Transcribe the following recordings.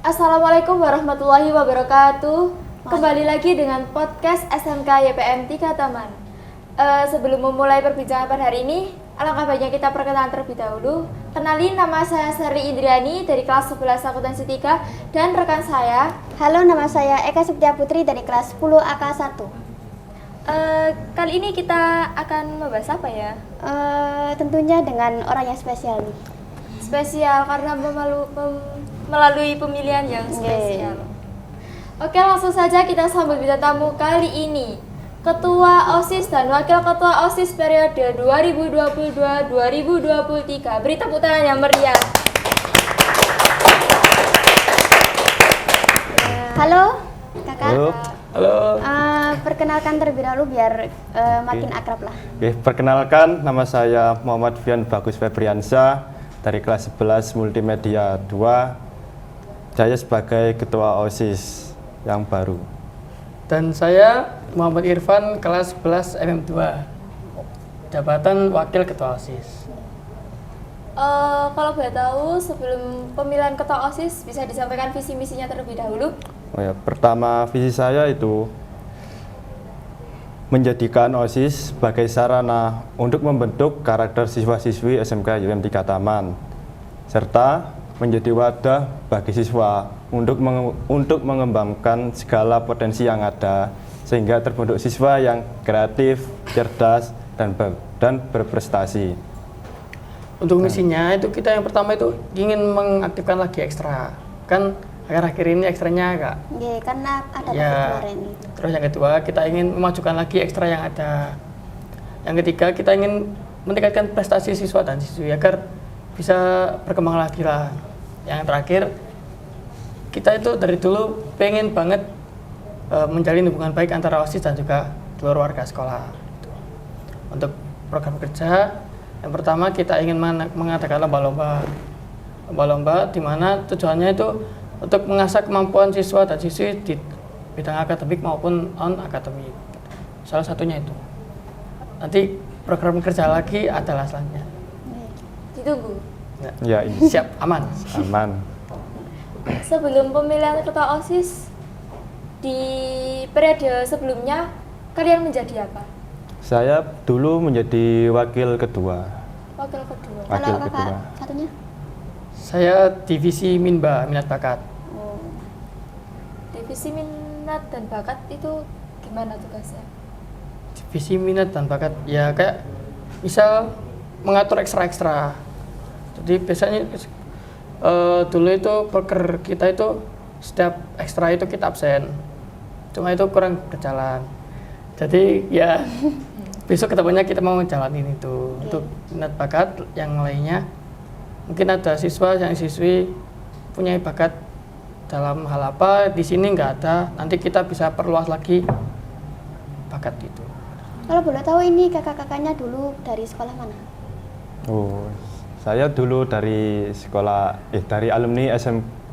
Assalamualaikum warahmatullahi wabarakatuh. Kembali lagi dengan podcast SMK YPM 3 Taman. Sebelum memulai perbincangan pada hari ini, alangkah baiknya kita perkenalan terlebih dahulu. Kenalin, nama saya Sari Indriani dari kelas 11 akuntansi 3 dan rekan saya. Halo, nama saya Eka Septia Putri dari kelas 10 AK1. Kali ini kita akan membahas apa ya? Tentunya dengan orang yang spesial nih. Spesial karena melalui pemilihan yang spesial. Oke, langsung saja kita sambut bintang tamu kali ini. Ketua OSIS dan Wakil Ketua OSIS periode 2022-2023. Beri tepuk tangan yang meriah. Halo, Kakak. Halo. Perkenalkan terlebih dahulu biar makin akrab lah. Oke, perkenalkan, nama saya Muhammad Fian Bagus Febriansyah dari kelas 11 Multimedia 2. Saya sebagai Ketua OSIS yang baru. Dan saya Muhammad Irfan, kelas 11 MM2, jabatan Wakil Ketua OSIS. Kalau boleh tahu, sebelum pemilihan Ketua OSIS bisa disampaikan visi misinya terlebih dahulu. Oh ya, pertama visi saya itu menjadikan OSIS sebagai sarana untuk membentuk karakter siswa-siswi SMK YPM 3 Taman, serta menjadi wadah bagi siswa untuk mengembangkan segala potensi yang ada sehingga terbentuk siswa yang kreatif, cerdas, dan berprestasi. Untuk misinya itu kita yang pertama itu ingin mengaktifkan lagi ekstra. Kan akhir-akhir ini ekstranya agak Karena ada kemarin itu. Terus yang kedua, kita ingin memajukan lagi ekstra yang ada. Yang ketiga, kita ingin meningkatkan prestasi siswa dan siswi agar bisa berkembang lagi lah. Yang terakhir, kita itu dari dulu pengen banget menjalin hubungan baik antara OSIS dan juga seluruh warga sekolah. Untuk program kerja, yang pertama kita ingin mengadakan lomba-lomba di mana tujuannya itu untuk mengasah kemampuan siswa dan siswi di bidang akademik maupun non-akademik. Salah satunya itu. Nanti program kerja lagi adalah selanjutnya. Ditunggu. Ya, ini Siap, aman. aman. Sebelum pemilihan Ketua OSIS di periode sebelumnya, kalian menjadi apa? Saya dulu menjadi wakil ketua. Wakil ketua. Wakil Kalau Kakak ketua. satunya? Saya divisi Minba, minat bakat. Divisi minat dan bakat itu gimana tugasnya? Divisi minat dan bakat ya kayak misal mengatur ekstra-ekstra. Jadi biasanya dulu itu proker kita itu setiap ekstra itu kita absen. Cuma itu kurang berjalan. Jadi ya besok ketemunya kita mau jalanin itu. Untuk minat bakat yang lainnya mungkin ada siswa yang siswi punya bakat dalam hal apa di sini nggak ada, nanti kita bisa perluas lagi bakat itu. Kalau boleh tahu ini kakak-kakaknya dulu dari sekolah mana? Oh, saya dulu dari dari alumni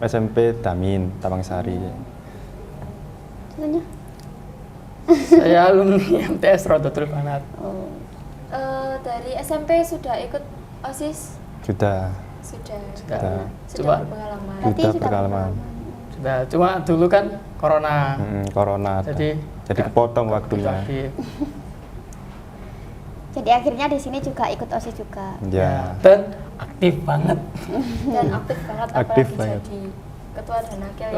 SMP Damin, Tabangsari. Satunya? Saya alumni MTS Rodotul Banat. Dari SMP sudah ikut OSIS? Sudah. Sudah Coba berpengalaman. Berarti Sudah sudah berpengalaman. sudah, cuma dulu kan corona. Corona. Jadi kepotong waktunya. Jadi akhirnya di sini juga ikut OSIS juga. Ya. Dan aktif banget. Dan aktif banget Aktif apalagi banget. jadi ketua dan wakil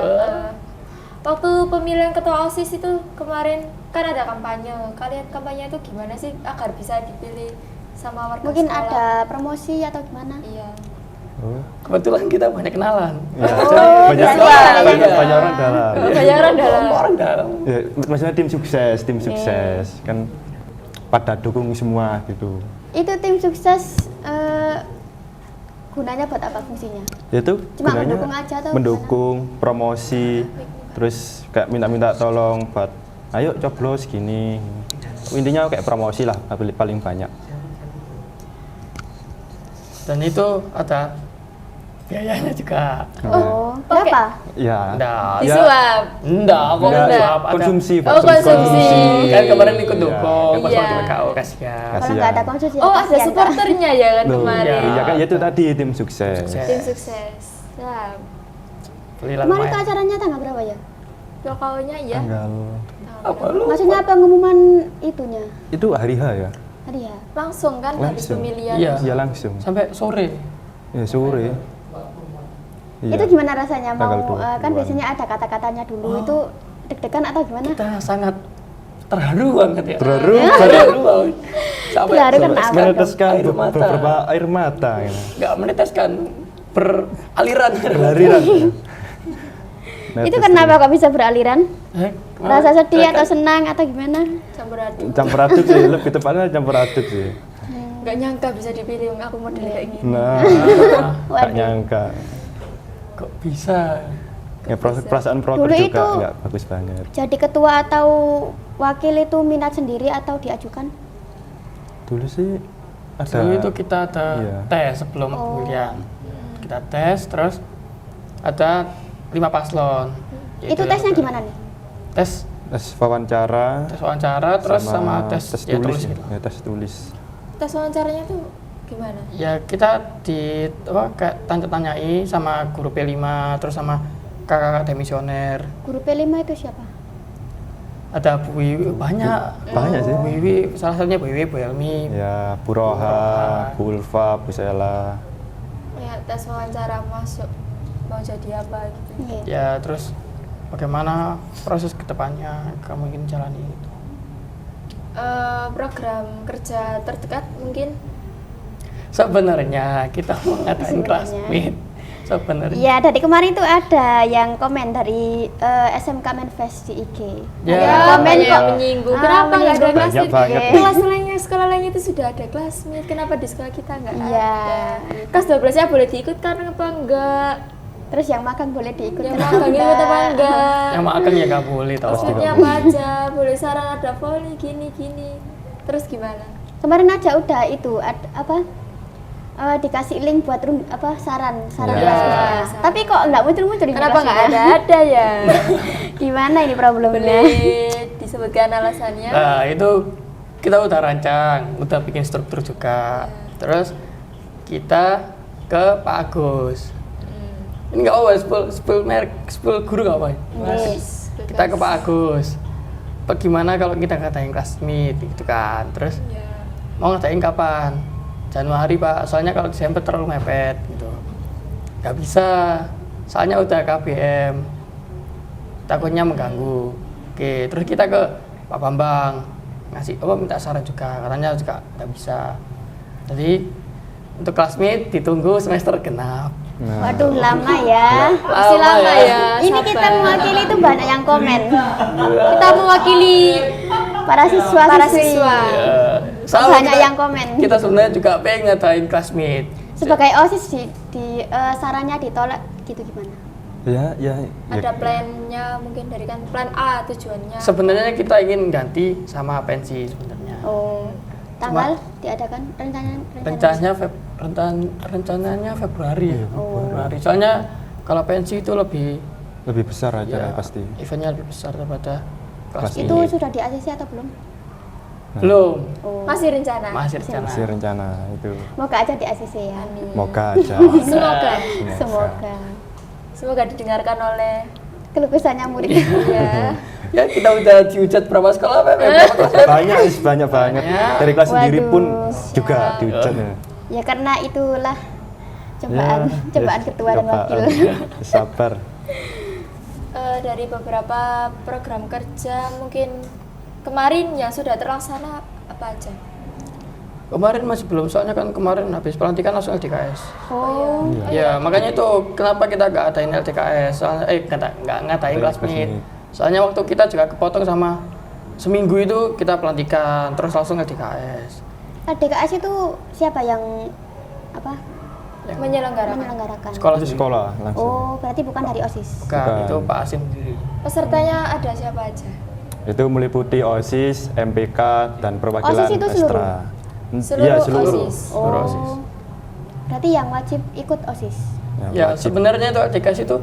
waktu pemilihan ketua OSIS itu kemarin kan ada kampanye. Kalian kampanye itu gimana sih agar bisa dipilih sama warga Mungkin sekolah? ada promosi atau gimana? Iya. Oh. Kebetulan kita banyak kenalan. Ya, Oh, banyak orang dalam. Banyak orang dalam. Orang dalam. Ya, maksudnya tim sukses kan pada dukung semua gitu. Itu tim sukses gunanya buat apa fungsinya? Itu Cuma gunanya mendukung aja atau mendukung, promosi, terus kayak minta tolong buat ayo coblos gini. Intinya kayak promosi lah paling banyak. Dan itu ada biayanya juga. Oh, berapa? Ya. Enggak. Disuap. Enggak, kok Enggak, enggak. Ada. konsumsi, Oh, konsumsi. Kan kemarin ikut dukung pas Iya. waktu PKO kasihan. Kalau nggak ada konsumsi ya Oh, ada kasihan, Kak. supporternya ya kan Loh, kemarin. iya kan itu tadi tim sukses. Sukses. Tim sukses. Nah, Alhamdulillah Kemarin lumayan. tuh acaranya tanggal berapa ya? Pokoknya iya. Tanggal Apa lu? Maksudnya pengumuman itunya itu hari H ya? tadi ya? Langsung kan habis Langsung. pemilihan. Iya. Iya langsung. Sampai sore. Ya sore. Iya. Itu gimana rasanya Tanggal mau 20-an. kan biasanya ada kata-katanya dulu itu deg-degan atau gimana? Kita sangat terharu banget ya. Terharu. Terharu banget. Sampai Terharu kenapa? Meneteskan Air mata. beberapa air mata. Gitu. nggak meneteskan beraliran. Berlariran. Itu kenapa kok bisa beraliran? Rasa sedih atau kan senang atau gimana? Campur aduk. Campur aduk sih, lebih tepatnya campur aduk sih. Nggak nyangka bisa dipilih aku model kayak gini. Nah, Waduh. gak nyangka. kok bisa? Ya perasaan proker Dulu juga itu- nggak bagus banget. Jadi ketua atau wakil itu minat sendiri atau diajukan? Dulu sih ada. Dulu itu kita ada Iya. tes sebelum Oh. pemilihan. Kita tes terus ada 5 paslon. Itu tesnya gimana nih? Tes wawancara, wawancara terus sama tes, ya, tulis. gitu. Ya, tes tulis. Tes wawancaranya tuh gimana? Ya kita kayak tanya-tanyai sama guru P5 terus sama kakak demisioner. Guru P5 itu siapa? Ada Bu Wiwi, banyak. Banyak sih. Bu Wiwi, salah satunya Bu Wiwi, Bu Helmi. Ya, Bu Roha, Bu Ulfa, Bu Sela. Ya tes wawancara masuk mau jadi apa gitu. Iya. Ya terus bagaimana proses kedepannya kamu ingin jalani itu? Program kerja terdekat mungkin. Sebenarnya kita mau ngadain Sebenarnya. classmate. Sebenarnya. Iya, dari kemarin tuh ada yang komen dari SMK Manfest di IG. Ya, Ada komen banyak kok yang menyinggung. Kenapa nggak ada menyinggung. classmate? Banyak banget. Kelas lainnya, sekolah lainnya itu sudah ada classmate. Kenapa di sekolah kita nggak Iya. ada? Kelas 12 nya boleh diikutkan apa enggak? Terus yang makan boleh diikut Yang kenapa? makan ikut apa enggak? Yang makan ya nggak boleh tau. Pasti Maksudnya nggak apa aja? Boleh saran ada volley gini. Terus gimana? Kemarin aja udah itu apa? Dikasih link buat saran Iya. kelasnya. Saran. Tapi kok nggak muncul-muncul di Kenapa nggak kelasnya? ada ya? Gimana ini problemnya? Boleh disebutkan alasannya? Nah itu kita udah rancang, udah bikin struktur juga. Terus kita ke Pak Agus. Ini nggak apa-apa, spill guru nggak apa-apa. Yes. Kita ke Pak Agus. Bagaimana kalau kita ngadain classmate gitu kan? Terus Ya. mau ngadain kapan? Januari Pak, soalnya kalau Desember terlalu mepet gitu. Nggak bisa, soalnya udah KBM. Takutnya mengganggu. Oke, terus kita ke Pak Bambang ngasih minta saran juga, katanya juga nggak bisa. Jadi untuk classmate ditunggu semester genap. Nah, Waduh, lama ya. Masih lama ya. Ini sabar. kita mewakili itu banyak yang komen. Kita mewakili Para siswa. Banyak yang komen. Kita sebenarnya juga pengen ngadain classmate. Sebagai OSIS di sarannya ditolak gitu gimana? ya. Ada plannya mungkin dari kan plan A tujuannya. Sebenarnya kita ingin ganti sama pensi sebenarnya. Oh, tanggal diadakan Rencananya Februari ya. Oh. Februari. Soalnya kalau pensi itu lebih lebih besar aja ya, pasti. eventnya lebih besar daripada kelas Kelas itu ini. sudah di ACC atau belum? Belum. Oh, Masih rencana. Masih rencana. Masih rencana itu. semoga aja di ACC ya. Amin. Moga aja. Semoga. Semoga. Semoga didengarkan oleh Kelukusannya murid. ya. Ya kita udah dihujat berapa sekolah Pak? Berapa kelas? banyak banget. Dari kelas sendiri pun Waduh. juga dihujat. Ya. Ya karena itulah cobaan Ya, ketua dan cobaan. wakil. Sabar. Dari beberapa program kerja mungkin kemarin yang sudah terlaksana apa aja? Kemarin masih belum, soalnya kan kemarin habis pelantikan langsung LDKS. Oh, Ya makanya itu kenapa kita nggak adain LDKS, soalnya nggak ngadain classmate. Soalnya waktu kita juga kepotong sama seminggu itu kita pelantikan, terus langsung LDKS. DKS itu siapa yang Menyelenggarakan. Sekolah Itu sendiri. sekolah langsung. Oh, berarti bukan dari OSIS. Bukan, Bukan. itu Pak Asim sendiri. Pesertanya ada siapa aja? Itu meliputi OSIS, MPK, dan perwakilan OSIS itu seluruh? ekstra. Seluruh Iya, seluruh. OSIS. Seluruh OSIS. Oh, berarti yang wajib ikut OSIS. Ya wajib. sebenarnya itu LDKS itu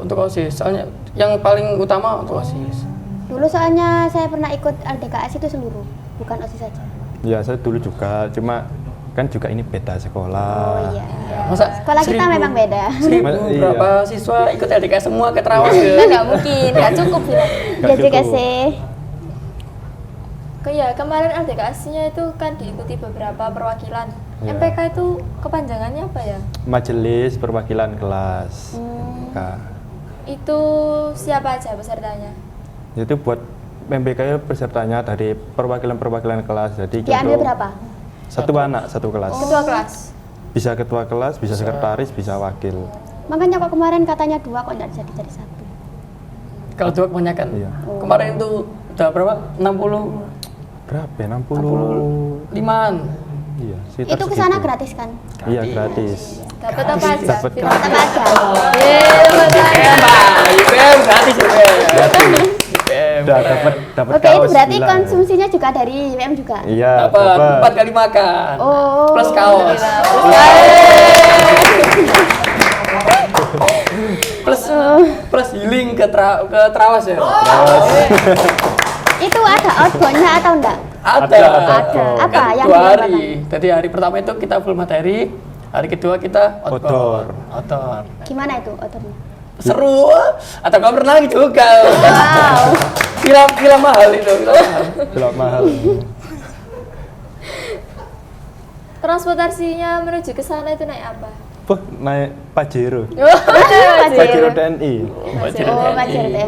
untuk OSIS, soalnya yang paling utama untuk OSIS. Dulu soalnya saya pernah ikut LDKS itu seluruh, bukan OSIS saja. Ya, saya dulu juga, cuma kan juga ini beda sekolah. Oh iya. Masa Sekolah kita memang beda. 1000 Iya. berapa siswa ikut LDKS semua ke Trawas ya? Kan nggak mungkin, nggak cukup ya. Nggak Ya juga cukup. sih. Kayak kemarin LDKS-nya itu kan diikuti beberapa perwakilan. Iya. MPK itu kepanjangannya apa ya? Majelis Perwakilan Kelas. Nah, Itu siapa aja pesertanya? itu buat MPK pesertanya dari perwakilan-perwakilan kelas. Jadi Diambil contoh, berapa? Satu anak, satu kelas. Ketua kelas. Bisa ketua kelas, bisa sekretaris, bisa wakil. Makanya kok kemarin katanya 2 kok nggak jadi 1. Kalau dua kebanyakan. Iya. Kemarin itu udah berapa? 60 Berapa ya? 60. 5-an. Iya, sekitar Itu kesana segitu. gratis kan? Iya, gratis. Dapat apa aja? Dapat Bilang Apa aja? IPM gratis IPM. IPM. Udah dapat Oke, itu kaos berarti 9. konsumsinya juga dari WM juga? Iya, Dapat 4 kali makan. Oh. Plus kaos. Plus healing ke Trawas ya. Itu ada outbound-nya atau enggak? Ada. Ada. Apa Kan yang 2 dilakukan? hari. Jadi hari pertama itu kita full materi, hari kedua kita Outdoor. Outdoor. Gimana itu outbound-nya? Seru. Atau kau berenang juga. Wow. Gila mahal itu. Gila mahal. Belum mahal. Transportasinya menuju ke sana itu naik apa? Wah, naik Pajero. Pajero. Pajero TNI. Oh, Pajero TNI.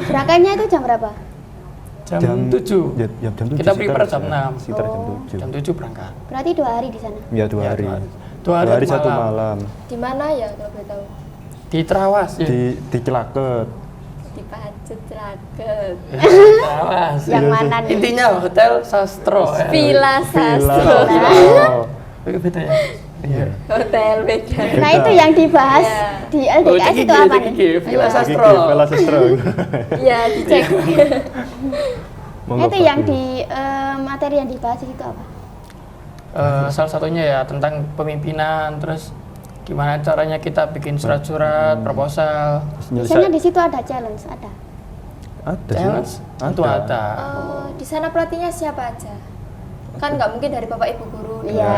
Berangkatnya itu jam berapa? Jam 7. Ya, jam 7. Kita prepare jam 6. Sekitar jam Oh. 7. Jam 7 berangkat. Berarti 2 hari di sana. Ya, 2 Ya, hari. 2 hari. 2 hari 1 malam. malam. Di mana ya kalau boleh tahu? Di Trawas ya. Di Cilaket. Di Pacut, Cilaket. Trawas. Yang Iya, mana nih? Intinya Hotel Sastro ya. Villa Sastro. Oh. Beda ya. Iya. Hotel beda. Nah, itu yang dibahas Iya. di LDKS itu apa nih? Villa Iya. Sastro. Villa Sastro. Ya, dicek. Monggo, Itu yang Pak. di materi yang dibahas itu apa? Salah satunya ya tentang pemimpinan, terus gimana caranya kita bikin surat-surat, proposal, Biasanya di situ ada challenge, ada. Ada sih. challenge, tentu ada. Di sana pelatihnya siapa aja? Kan nggak mungkin dari bapak ibu guru. Iya.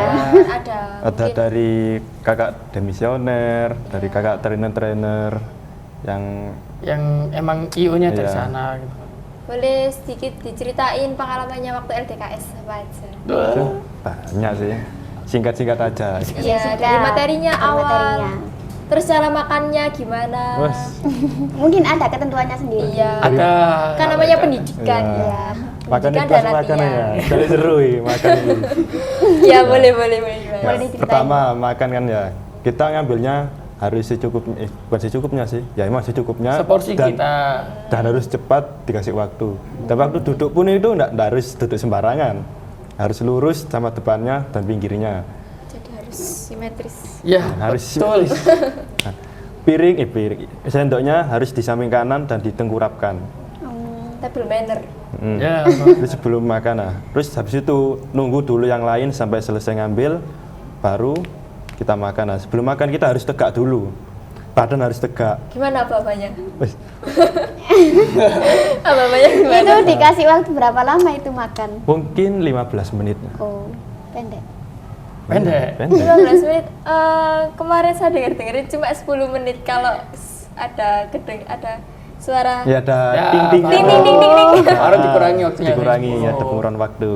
Ada. Ada Mungkin dari kakak demisioner, dari kakak trainer-trainer yang Yang emang IO-nya dari Iya. sana. Gitu. boleh sedikit diceritain pengalamannya waktu LDKS apa aja? itu banyak sih. Singkat-singkat aja. Iya, sudah. dari materinya Dari awal. materinya. Terus cara makannya gimana? Wes, Mungkin ada ketentuannya sendiri. Iya. Ada. Kan namanya pendidikan. Iya. Iya. makan Pendidikan itu dan makan ya. latihan. Dari seru ya, makan ini. Iya, boleh. Gimana? Boleh diceritain. Pertama makan kan ya. Kita ngambilnya harus secukupnya, bukan secukupnya sih. Ya emang secukupnya. Seporsi dan, kita. Dan harus cepat dikasih waktu. Dan waktu duduk pun itu enggak harus duduk sembarangan. Harus lurus sama depannya dan pinggirnya. Jadi harus simetris. Ya, Harus betul. Nah, piring, sendoknya harus di samping kanan dan ditengkurapkan. Table manner. Ya, Itu sebelum makan. Nah, terus habis itu nunggu dulu yang lain sampai selesai ngambil, baru kita makan. Nah, sebelum makan kita harus tegak dulu. Badan harus tegak. Gimana bapaknya? Wes, Bapaknya gimana? Itu dikasih waktu berapa lama itu makan? mungkin 15 menit. Oh, pendek. pendek. 15 menit. Kemarin saya dengerin cuma 10 menit kalau ada suara. Ya ada Ya, ting-ting. Ting, ting, ting, ting, ting. Baru dikurangi waktunya. Dikurangi, Oh. ada pengurangan waktu.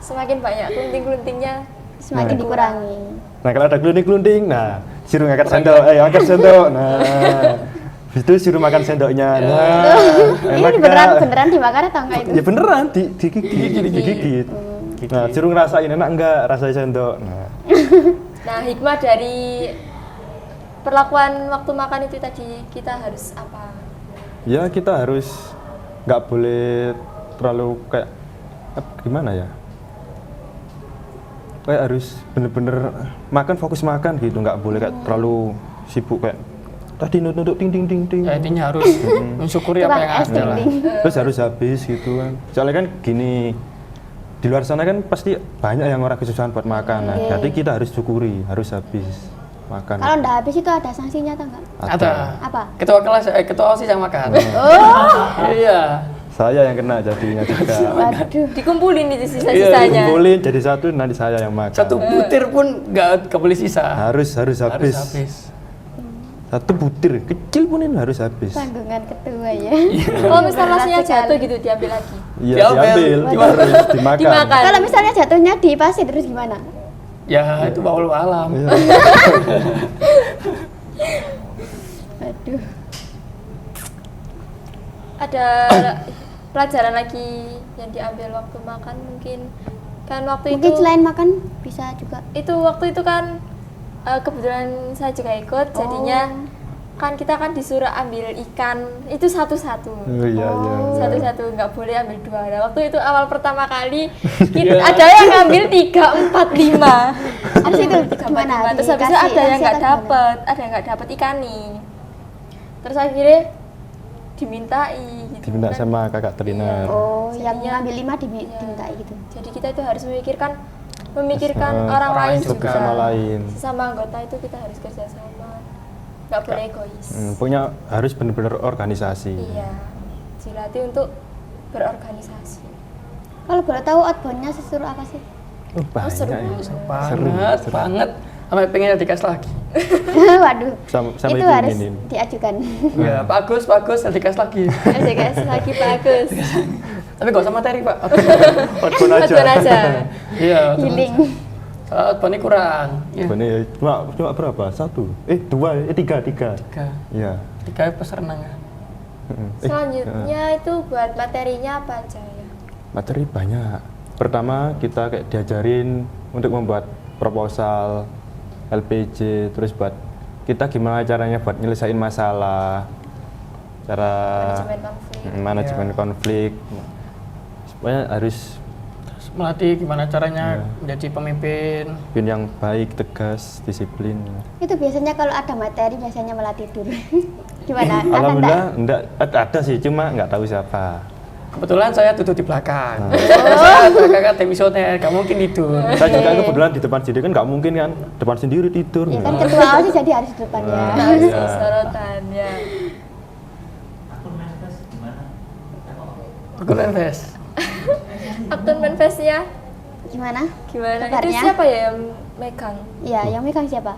Semakin banyak kelunting-keluntingnya. Semakin Nah. dikurangi. Nah, kalau ada kelunting-kelunting, nah, suruh ngangkat sendok, angkat sendok. Nah, habis itu suruh makan sendoknya. Nah, enak Ini beneran dimakan atau enggak itu? Ya beneran, digigit. Nah, suruh ngerasain enak enggak rasain sendok. Nah, Nah, hikmah dari perlakuan waktu makan itu tadi kita harus apa? ya kita harus nggak boleh terlalu kayak gimana ya? Kayak harus bener-bener makan fokus makan gitu, nggak boleh kayak terlalu sibuk kayak tadi nunduk ting ting ting ting. Ya, intinya harus mensyukuri apa Tukang yang es ada lah. ting-ting. Terus harus habis gitu kan. Soalnya kan gini, di luar sana kan pasti banyak yang orang kesusahan buat makan. Nah, Oke. jadi kita harus syukuri, harus habis makan. Kalau enggak habis itu ada sanksinya atau enggak? Ada. Apa? Ketua kelas, ketua OSIS yang makan. Oh, Iya. Saya yang kena jadinya juga. Waduh. Dikumpulin itu sisa-sisanya. Kumpulin jadi satu, nanti saya yang makan. Satu butir pun nggak boleh sisa. Harus Harus habis. habis. Satu butir kecil pun ini harus habis. Tanggungan ketua ya. Kalau misalnya nasinya Berat sekali. jatuh gitu diambil lagi. Iya, Diambil. diambil, harus dimakan. Dimakan. Kalau misalnya jatuhnya di pasir terus gimana? Ya itu wallahu alam. Iya. Aduh. Ada pelajaran lagi yang diambil waktu makan mungkin kan waktu Mungkin itu selain makan bisa juga. itu waktu itu kan kebetulan saya juga ikut jadinya kan kita kan disuruh ambil ikan itu satu-satu. Oh iya, iya. Satu-satu nggak boleh ambil dua. Nah, waktu itu awal pertama kali ada yang ngambil 3, 4, 5. Habis itu 3, 4, gimana? 5. Terus habis itu Dikasih ada yang nggak nasihat gimana? dapet, ada yang nggak dapet ikan nih. Terus akhirnya dimintai gitu. Diminta kan. sama kakak trainer. Oh, yang Jadinya- ngambil 5 Iya. dimintai gitu. Jadi kita itu harus memikirkan Sama orang lain lain juga. sama lain. Sesama anggota itu kita harus kerjasama, nggak boleh egois. Punya harus benar-benar organisasi. Iya, dilatih untuk berorganisasi. Kalau boleh tahu outbound-nya sesuruh apa sih? Banyak seru. ya. Banget, banget. Sampai pengen dikasih lagi. Waduh. Sampai itu harus diinginin. diajukan. Ya, bagus, dikasih lagi. LDKS lagi bagus. Tapi gak usah materi, Pak. Outbound aja. Outbound aja. Iya. Healing. Soalnya outbound-nya kurang. Iya. Outbound ya, cuma berapa? 1, 2, 3. Tiga. Iya. Tiga pas renang kan. Selanjutnya itu buat materinya apa aja ya? Materi banyak. Pertama kita kayak diajarin untuk membuat proposal LPG, terus buat kita gimana caranya buat nyelesain masalah, cara Manajemen konflik. manajemen Ya. konflik. Semuanya harus Terus melatih gimana caranya menjadi pemimpin. pin yang baik, tegas, disiplin. Itu biasanya kalau ada materi biasanya malah tidur. Gimana? Ada Alhamdulillah enggak? enggak ada sih, cuma nggak tahu siapa. Kebetulan saya duduk di belakang. Saya kakak demisioner, gak mungkin tidur. Saya juga kebetulan di depan sendiri kan nggak mungkin kan depan sendiri tidur. Ya kan ketua OSIS jadi harus di depan ya. Harus Iya. sorotan ya. Aku invest. Akun manifestnya Gimana? gimana? Itu Kabarnya? siapa ya yang megang? Iya, yang megang siapa?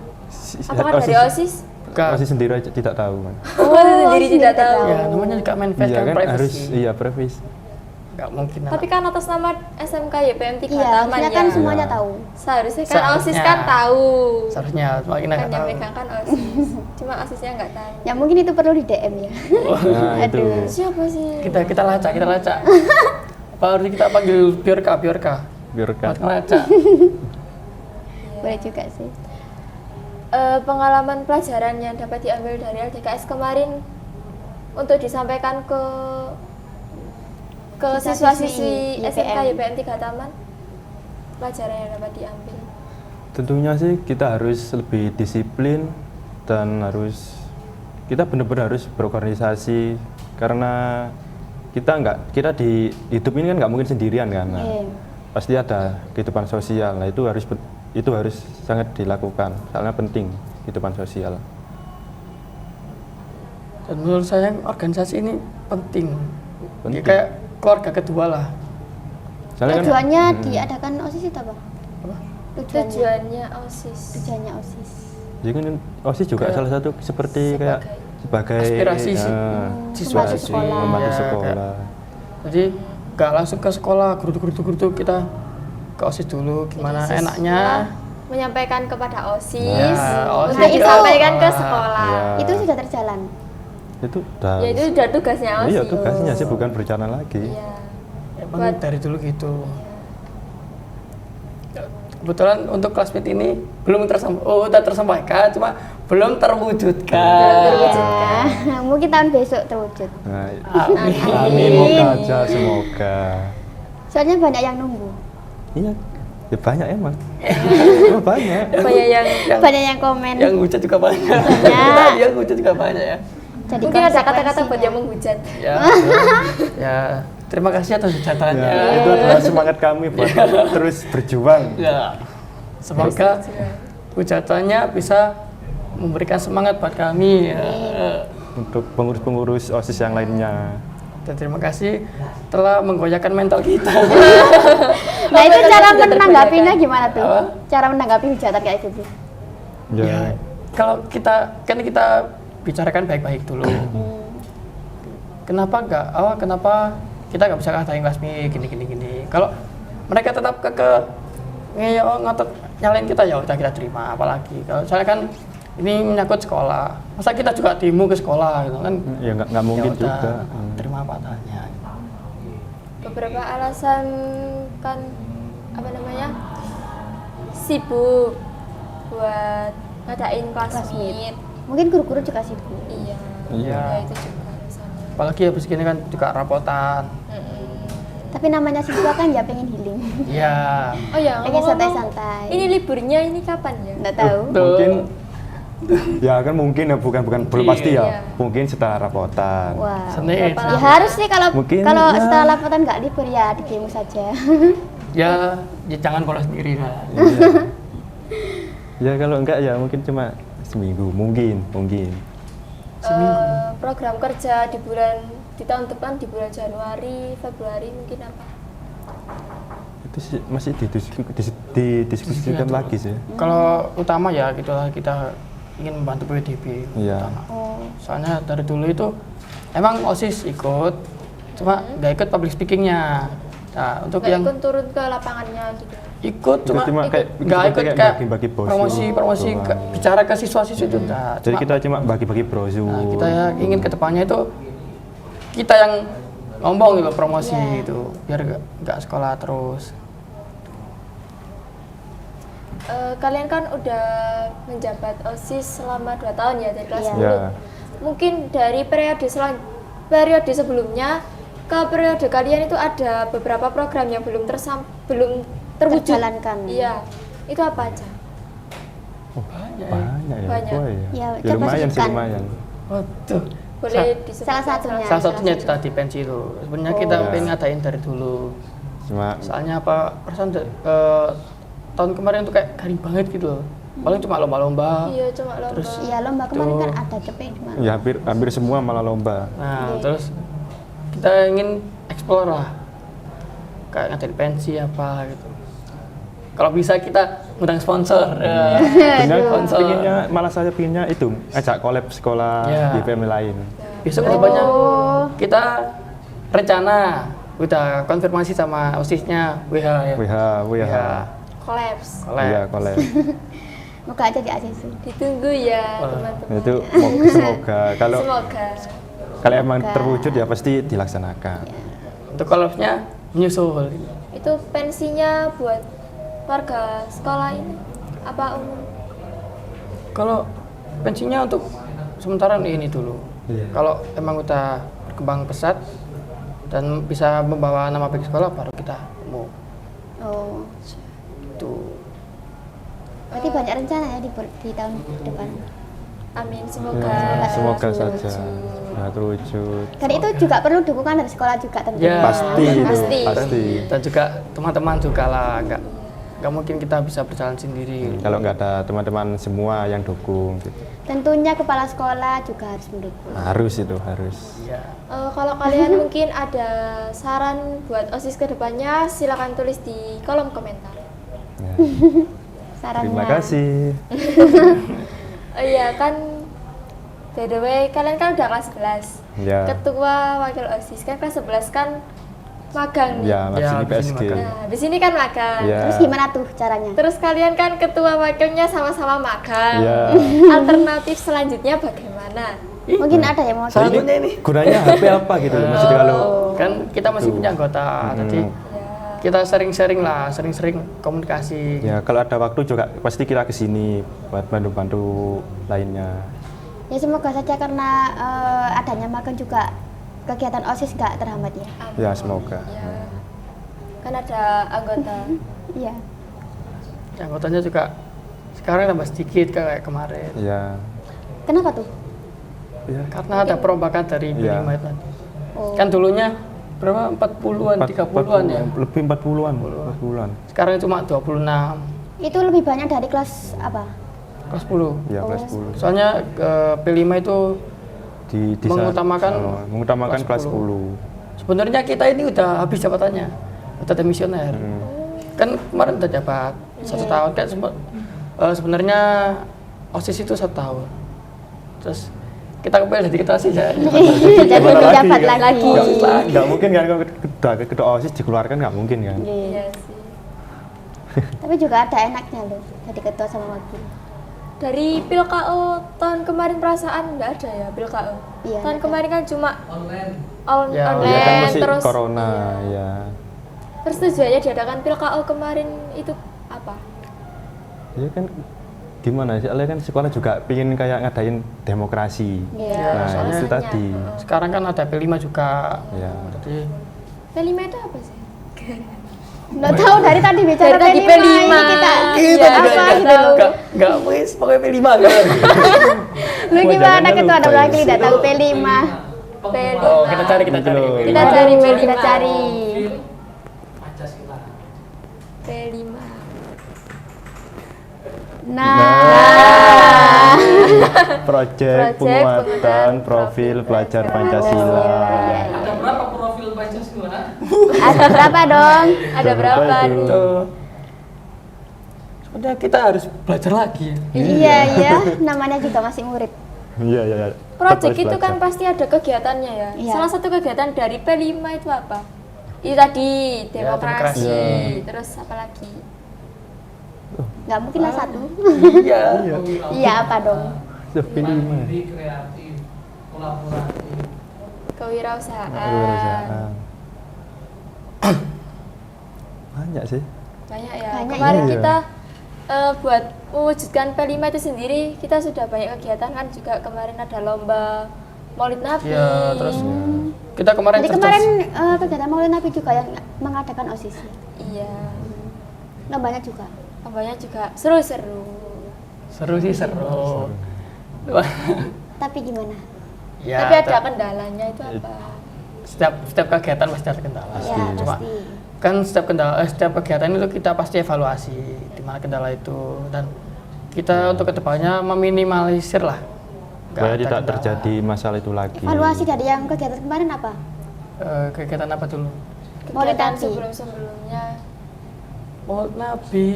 Apakah dari OSIS? Bukan. OSIS sendiri aja tidak tahu kan. Oh, sendiri tidak tahu. Ya, namanya juga manifest Iya kan kan privacy. harus privacy. Gak mungkin. Tapi kan atas nama SMK YPM 3 Iya, Taman harusnya ya. kan semuanya tahu. Seharusnya kan Seharusnya. OSIS kan tahu. Seharusnya, cuma kita Kan nggak yang tahu. megang kan OSIS. Cuma OSISnya nggak tahu. Ya mungkin itu perlu di DM ya. Nah, itu. Aduh. Siapa sih? Kita lacak. Baru kita panggil biorka. Biar kan. Buat ngelacak. Boleh juga sih. Pengalaman pelajaran yang dapat diambil dari LDKS kemarin untuk disampaikan ke siswa-siswi YPM. SMK YPM 3 Taman, pelajaran yang dapat diambil. Tentunya sih kita harus lebih disiplin dan kita benar-benar harus berorganisasi karena kita di hidup ini kan nggak mungkin sendirian kan. Nah, Iya. pasti ada kehidupan sosial. Nah, itu harus sangat dilakukan. Soalnya penting kehidupan sosial. Dan menurut saya organisasi ini penting. Penting. Ya, kayak keluarga kedua lah. Soalnya kan- Tujuannya diadakan OSIS itu apa? Apa? Tujuannya OSIS. Tujuannya OSIS. Jadi kan OSIS juga Kayak- salah satu seperti kayak sebagai Aspirasi sih. siswa Membantu siswi sekolah. membantu Ya, sekolah. Jadi gak langsung ke sekolah, gerutu kita ke OSIS dulu gimana Jadi siswa enaknya. menyampaikan kepada OSIS Ya, OSIS untuk itu- disampaikan ke sekolah. sekolah. Ya. Itu sudah terjalan. Itu udah. Ya itu udah tugasnya OSIS. Iya, tugasnya sih bukan berencana lagi. Iya. Emang Buat- dari dulu gitu. Kebetulan untuk classmate ini belum udah tersampaikan, cuma belum terwujudkan. Terwujudkan. Mungkin tahun besok terwujud. Nah, Amin. amin, moga aja semoga. Soalnya banyak yang nunggu. Iya, ya banyak emang. Oh, banyak. Apa ya yang Banyak yang komen. Yang hujat juga banyak. Banyak. Kita yang hujat juga banyak ya. Jadi mungkin ada kata-kata konsekuensinya. buat yang menghujat. Ya, ya. Terima kasih atas hujatannya. Ya, itu adalah semangat kami buat terus berjuang. Ya. Semoga hujatannya bisa memberikan semangat buat kami. Ya. Untuk pengurus-pengurus OSIS yang lainnya. Dan terima kasih telah menggoyahkan mental kita. Nah itu cara Sudah menanggapinya gimana tuh? Apa? Cara menanggapi hujatan kayak gitu. Ya, Kalau kita bicarakan baik-baik dulu. Kenapa kita nggak bisa ngatain kelas B gini. Kalau mereka tetap ngotot nyalain kita, ya udah kita terima. Apalagi kalau misalnya kan ini menyangkut sekolah, masa kita juga demo ke sekolah gitu kan? ya nggak mungkin Ya udah, juga. terima apa adanya. Beberapa alasan kan sibuk buat ngadain kelas meet. Mungkin guru-guru juga sibuk. Iya. Iya. Ya, itu juga alasannya. Apalagi habis gini kan juga rapotan. Tapi namanya siswa kan ya pengen healing. Iya. Oh ya, Pengen ngomong-ngomong, santai-santai. ini liburnya ini kapan ya? Nggak tahu. Mungkin ya kan mungkin ya bukan belum pasti ya. Iya. Mungkin setelah rapotan. Wah. Senin. Berapa Ya lama? harus sih kalau Mungkin, kalau ya. setelah laporan nggak libur ya di demo saja. Ya jangan bolos sendiri lah. Ya kalau enggak ya mungkin cuma seminggu, mungkin. Program kerja di tahun depan di bulan Januari, Februari mungkin apa? Itu sih masih didiskusikan lagi sih. Kalau utama ya gitulah, kita ingin membantu PWDB. Iya. Oh. Soalnya dari dulu itu emang OSIS ikut, cuma nggak ikut public speakingnya. Nah, untuk Nggak yang ikut turun ke lapangannya gitu. ikut cuma kayak nggak ikut kayak kayak bagi-bagi brosur promosi doang. bicara ke siswa-siswa itu enggak. Jadi kita cuma bagi-bagi brosur. Nah, kita ya ingin kedepannya itu kita yang ngomong gitu promosi itu biar nggak sekolah terus. Kalian kan udah menjabat OSIS selama 2 tahun ya dari kelas Iya. 10. Ya. Mungkin dari periode sebelumnya ke periode kalian itu ada beberapa program yang belum terwujud. Terjalankan. Iya. Itu apa aja? Banyak ya. Banyak. Oh, Ya, ya coba lumayan sih sebutkan. lumayan. Waduh. Boleh disebutkan salah satunya. Salah satunya itu tadi pensi itu. Sebenarnya kita Oh. pengen ngadain dari dulu. Cuma Soalnya apa? Perasaan tahun kemarin tuh kayak garing banget gitu loh. Paling cuma lomba-lomba. Iya, cuma lomba. Terus Iya lomba kemarin Tuh. kan ada cepet gimana? ya hampir semua malah lomba. Nah, Iya. terus kita ingin explore lah. Kayak ngadain pensi apa gitu. Kalau bisa kita ngundang sponsor. Ya. Benar, Sponsor. malah saya pinginnya itu ajak collab sekolah Ya. di IPM lain. Besok kedepannya kita rencana udah konfirmasi sama OSIS-nya WH ya. WH. Collabs. Collab. Iya, collab. Moga aja di ACC. Ditunggu ya, Wah. teman-teman. Itu semoga kalau Semoga. emang terwujud ya pasti dilaksanakan. Untuk collabnya menyusul. Itu pensinya buat warga sekolah ini apa umum? Kalau pensinya untuk sementara ini dulu. Iya. Kalau emang udah berkembang pesat dan bisa membawa nama baik sekolah, baru kita mau Oh. itu. Berarti banyak rencana ya di tahun depan. Amin, semoga. Ya, semoga terwujud. saja ya, terwujud. Dan itu juga perlu dukungan dari sekolah juga tentunya. Ya, Pasti itu, Pasti. pasti. Dan juga teman-teman juga lah, nggak mungkin kita bisa berjalan sendiri. Kalau nggak ada teman-teman semua yang dukung gitu. Tentunya kepala sekolah juga harus mendukung. Harus itu, harus. Iya. Kalau kalian mungkin ada saran buat OSIS kedepannya, silakan tulis di kolom komentar. Ya. Sarannya. Terima kasih. Oh iya kan, by the way kalian kan udah kelas 11. Ya. Ketua wakil OSIS kan kelas 11 kan magang nih. Ya, Ya, masih di di sini PSG. magang. Nah, di sini kan magang. Ya. Terus gimana tuh caranya? Terus kalian kan ketua wakilnya sama-sama magang. Ya. Alternatif selanjutnya bagaimana? Mungkin ada yang mau Salah coba. satunya ini. Gunanya HP apa gitu loh, maksudnya kalau Kan kita masih punya anggota, jadi kita sering-sering komunikasi. ya kalau ada waktu juga pasti kita kesini buat bantu-bantu lainnya. Ya semoga saja karena adanya magang juga kegiatan OSIS nggak terhambat ya. Ya semoga. Ya. Kan ada anggota. Iya. Anggotanya juga sekarang tambah sedikit kayak kemarin. Ya. Kenapa tuh? Ya. Karena ada perombakan dari Iya. B5 itu tadi. Oh. Kan dulunya berapa? 40-an, 30-an ya. Lebih 40-an. Sekarang cuma 26, Itu lebih banyak dari kelas apa? kelas 10. Ya kelas 10. Soalnya P5 itu Di mengutamakan mengutamakan kelas kelas 10. sebenarnya kita ini udah habis jabatannya, udah demisioner. Kan kemarin udah jabat 1 tahun kan sebenarnya OSIS itu 1 tahun. Terus kita kembali jadi ketua OSIS ya. Jadi menjabat lagi. Nggak mungkin kan kalau ketua OSIS dikeluarkan, nggak mungkin kan. Iya sih. Tapi juga ada enaknya loh, jadi ketua sama wakil. Dari PILKO tahun kemarin perasaan nggak ada ya PILKO. Iya, Tahun ada. kemarin kan cuma Ya, online Iya kan masih terus corona iya. ya. Terus tujuannya diadakan PILKO kemarin itu apa? Ya kan gimana sih? Soalnya kan sekolah juga pingin kayak ngadain demokrasi. Iya. Nah soalnya itu tadi. Sekarang kan ada P5 juga. Ya. Jadi P5 itu apa sih? Nggak tahu dari tadi bicara Dari tadi P5, P5. ini kita Iya, apa gitu loh. Enggak wis pokoknya P5 kan. Lu Wah, gimana jangan ketua ada lupa wakil ya. tidak tahu P5. P5. Oh, kita cari. Kita Kita cari P5. kita cari. P5. Nah. Project penguatan profil pelajar Pancasila. Ada berapa profil Pancasila? Ada berapa dong? Ada berapa Berapa itu? nih? Tuh. Sebenarnya kita harus belajar lagi ya. Iya, iya, namanya juga masih murid. Iya iya. Project Tetap itu kan belajar. pasti ada kegiatannya ya. Iya. Salah satu kegiatan dari P5 itu apa? Itu tadi demokrasi. demokrasi. Terus apa lagi? Nggak mungkin lah satu. Iya. Iya, apa dong? Sudah pilih lima. kreatif, kolaboratif. Kewirausahaan. Kewirausahaan. Banyak sih. Banyak ya. Banyak, Kemarin iya. kita buat mewujudkan P5 itu sendiri, kita sudah banyak kegiatan kan juga kemarin ada lomba Maulid Nabi. Iya, terus kita kemarin Jadi kemarin kegiatan Maulid Nabi juga yang mengadakan OSIS. Iya. Lombanya juga. Lombanya juga seru-seru. seru sih seru. Tapi gimana? Ya, Tapi ada kendalanya itu apa? setiap kegiatan pasti ada kendala. Ya, Cuma pasti. kan setiap kegiatan itu kita pasti evaluasi di mana kendala itu dan kita untuk kedepannya meminimalisir lah. Nggak Supaya ada tidak kendala. terjadi masalah itu lagi. Evaluasi dari yang kegiatan kemarin apa? Kegiatan apa dulu? Maulid Kegiatan Nabi. sebelum-sebelumnya. Maulid Nabi.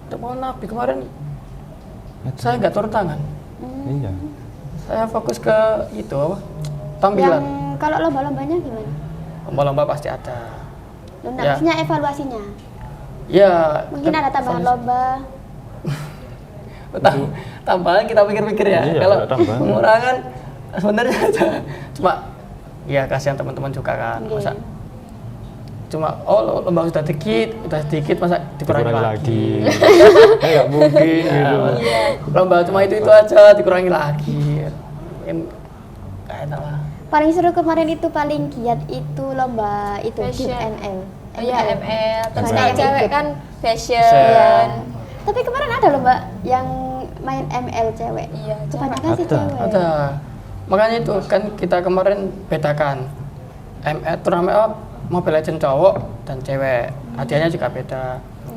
Untuk Maulid Nabi kemarin saya nggak turun tangan. Iya. Saya fokus ke itu apa? Tampilan. Yang kalau lomba-lombanya gimana? Lomba-lomba pasti ada. Lomba Ya. maksudnya evaluasinya. Ya. Mungkin ada tambahan lomba. Tambahan kita pikir-pikir ya. Iya, Kalau ada tambahan. pengurangan sebenarnya ada. Cuma ya kasihan teman-teman juga kan. Iya. Masa cuma lomba sudah sedikit masa dikurangi lagi. Kan nggak mungkin gitu. Lomba cuma itu aja dikurangi lagi. Mungkin nggak enak lah. Paling seru kemarin itu paling giat itu lomba itu Fashion. ML. Oh iya ML. Terus ML. kalau cewek kan Fashion. fashion. Tapi kemarin ada lomba yang main ML cewek. Iya, Kebanyakan sih Ada. cewek. Ada. Makanya itu kan kita kemarin bedakan. Turnamen Mobile Legends cowok dan cewek. Hadiahnya juga beda.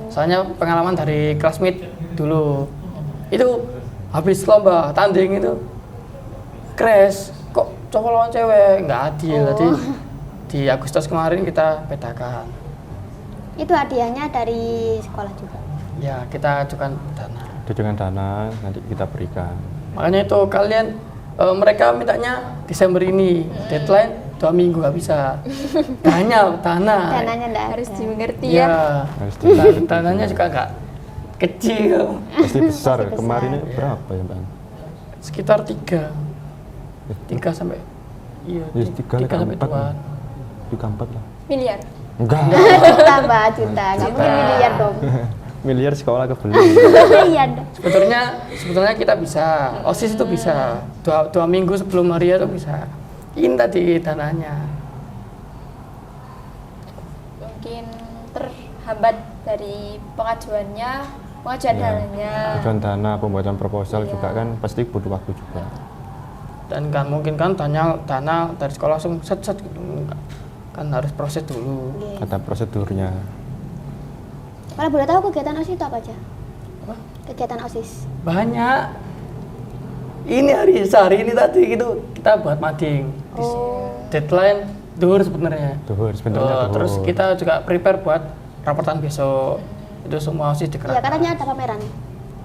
Soalnya pengalaman dari classmate dulu. Itu habis lomba tanding itu crash. Kok cowok lawan cewek? Nggak adil. Oh. Jadi di Agustus kemarin kita bedakan. Itu hadiahnya dari sekolah juga. Ya, kita ajukan dana. Dengan dana nanti kita berikan. Makanya itu kalian mereka mintanya Desember ini, deadline 2 minggu nggak bisa. Dana. Dananya enggak Harus ada. dimengerti Iya. ya. Harus di- Dananya juga nggak kecil. Pasti besar. Pasti besar. Kemarin ini berapa ya, Mbak? Sekitar 3 sampai iya, Ya, 3 sampai 2. 4 lah. Miliar. Enggak. Juta, Mbak, juta. Nggak mungkin miliar dong. Miliar sekolah kebeli. Iya dong. Sebetulnya kita bisa. OSIS itu bisa. 2 minggu sebelum hari itu bisa. Ini tadi dananya. Mungkin terhambat dari pengajuan dananya. Tujuan dana, pembuatan proposal Iya. juga kan pasti butuh waktu juga. Dan kan mungkin kan dana dari sekolah langsung set enggak. Kan harus proses dulu. Ada prosedurnya. Kalau boleh tahu kegiatan OSIS itu apa aja? Apa? Kegiatan OSIS. Banyak. Ini sehari ini tadi gitu kita buat mading. Oh. Deadline Duhur sebenarnya. Duhur sebenarnya duhur. Terus kita juga prepare buat raportan besok. Itu semua OSIS Ya dikerahkan. katanya ada pameran.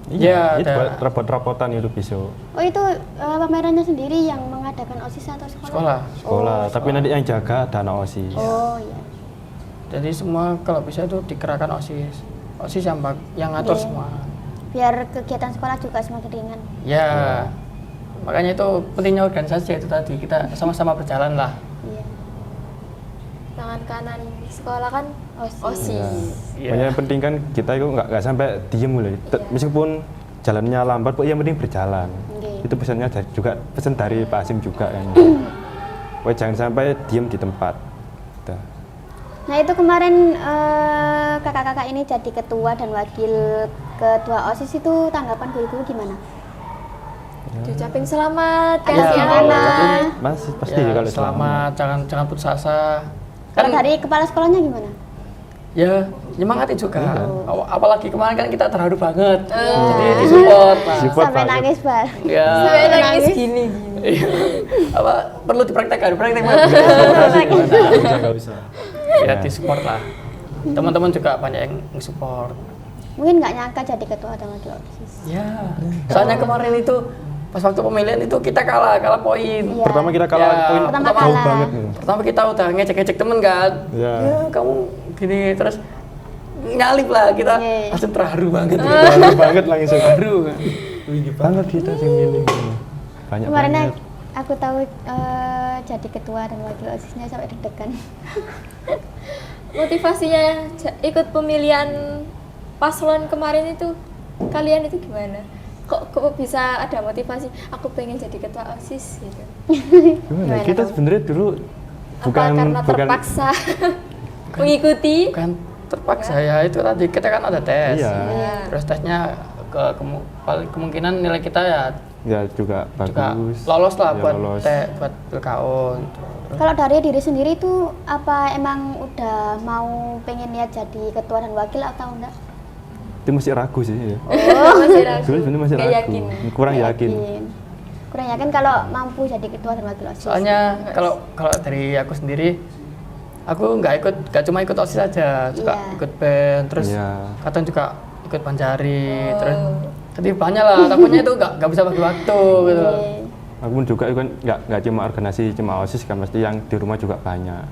Iya, itu ada. buat rapot-rapotan itu besok. Oh itu pamerannya sendiri yang mengadakan OSIS atau sekolah? Sekolah, tapi nanti yang jaga ada anak OSIS. Oh iya. Jadi semua kalau bisa itu dikerahkan OSIS. OSIS yang ngatur Iya. semua. Biar kegiatan sekolah juga semakin ringan. Ya. Makanya itu pentingnya organisasi itu tadi. Kita sama-sama berjalan lah. Iya. Tangan kanan sekolah kan OSIS. Iya. Pokoknya yang penting kan kita itu nggak sampai diem loh. Meskipun jalannya lambat, pokoknya yang penting berjalan. Oke. Itu pesannya juga pesan dari Pak Asim juga kan. Pokoknya jangan sampai diem di tempat. Gitu. Nah itu kemarin kakak-kakak ini jadi ketua dan wakil ketua OSIS itu tanggapan guru-guru gimana? Diucapin selamat, Ada kasih selamat. anak. Mas pasti Ya, kalau selamat, jangan putus asa. Kalau dari kepala sekolahnya gimana? Ya nyemangati juga. Iya. Apalagi kemarin kan kita terharu banget. Jadi disupport lah. Support Sampai banget. nangis Pak. Ya. Sampai nangis gini. Iya. Apa perlu dipraktekkan? Praktek banget. Nggak usah. Ya disupport lah. Teman-teman juga banyak yang support. Mungkin nggak nyangka jadi ketua dan wakil OSIS. Ya. Soalnya kemarin itu pas waktu pemilihan itu kita kalah poin. Iya. Pertama kita kalah Ya, poin pertama jauh kalah. banget nih. Pertama kita udah ngecek-ngecek temen kan. Ya. Ya, kamu gini terus nyalip lah kita Iya. langsung terharu banget. Terharu banget langsung. Terharu kan. Banget kita sih milih. Banyak Kemarin banget. aku tahu jadi ketua dan wakil OSISnya sampai deg-degan. Motivasinya ikut pemilihan paslon kemarin itu kalian itu gimana? Kok bisa ada motivasi aku pengen jadi ketua OSIS gitu? Gimana? Gimana Kita tuh? sebenarnya dulu Apa karena terpaksa mengikuti? Bukan terpaksa ya, itu tadi kita kan ada tes. Iya. Terus tesnya kemungkinan nilai kita ya Ya juga juga bagus. lolos lah Ya, buat lolos. buat PKO gitu. Kalau dari diri sendiri itu apa emang udah mau pengen niat jadi ketua dan wakil atau enggak? Itu masih ragu sih ya. Masih ragu. Dulu sebenarnya masih Nggak ragu. yakin. Kurang yakin. Kurang yakin kalau mampu jadi ketua dan wakil OSIS. Soalnya kalau dari aku sendiri aku nggak cuma ikut OSIS aja, juga Iya. ikut band, terus Iya. kadang juga ikut panjari, terus jadi banyak lah. Takutnya itu nggak bisa bagi waktu gitu. Iya. Aku pun juga kan nggak cuma organisasi cuma OSIS kan, mesti yang di rumah juga banyak.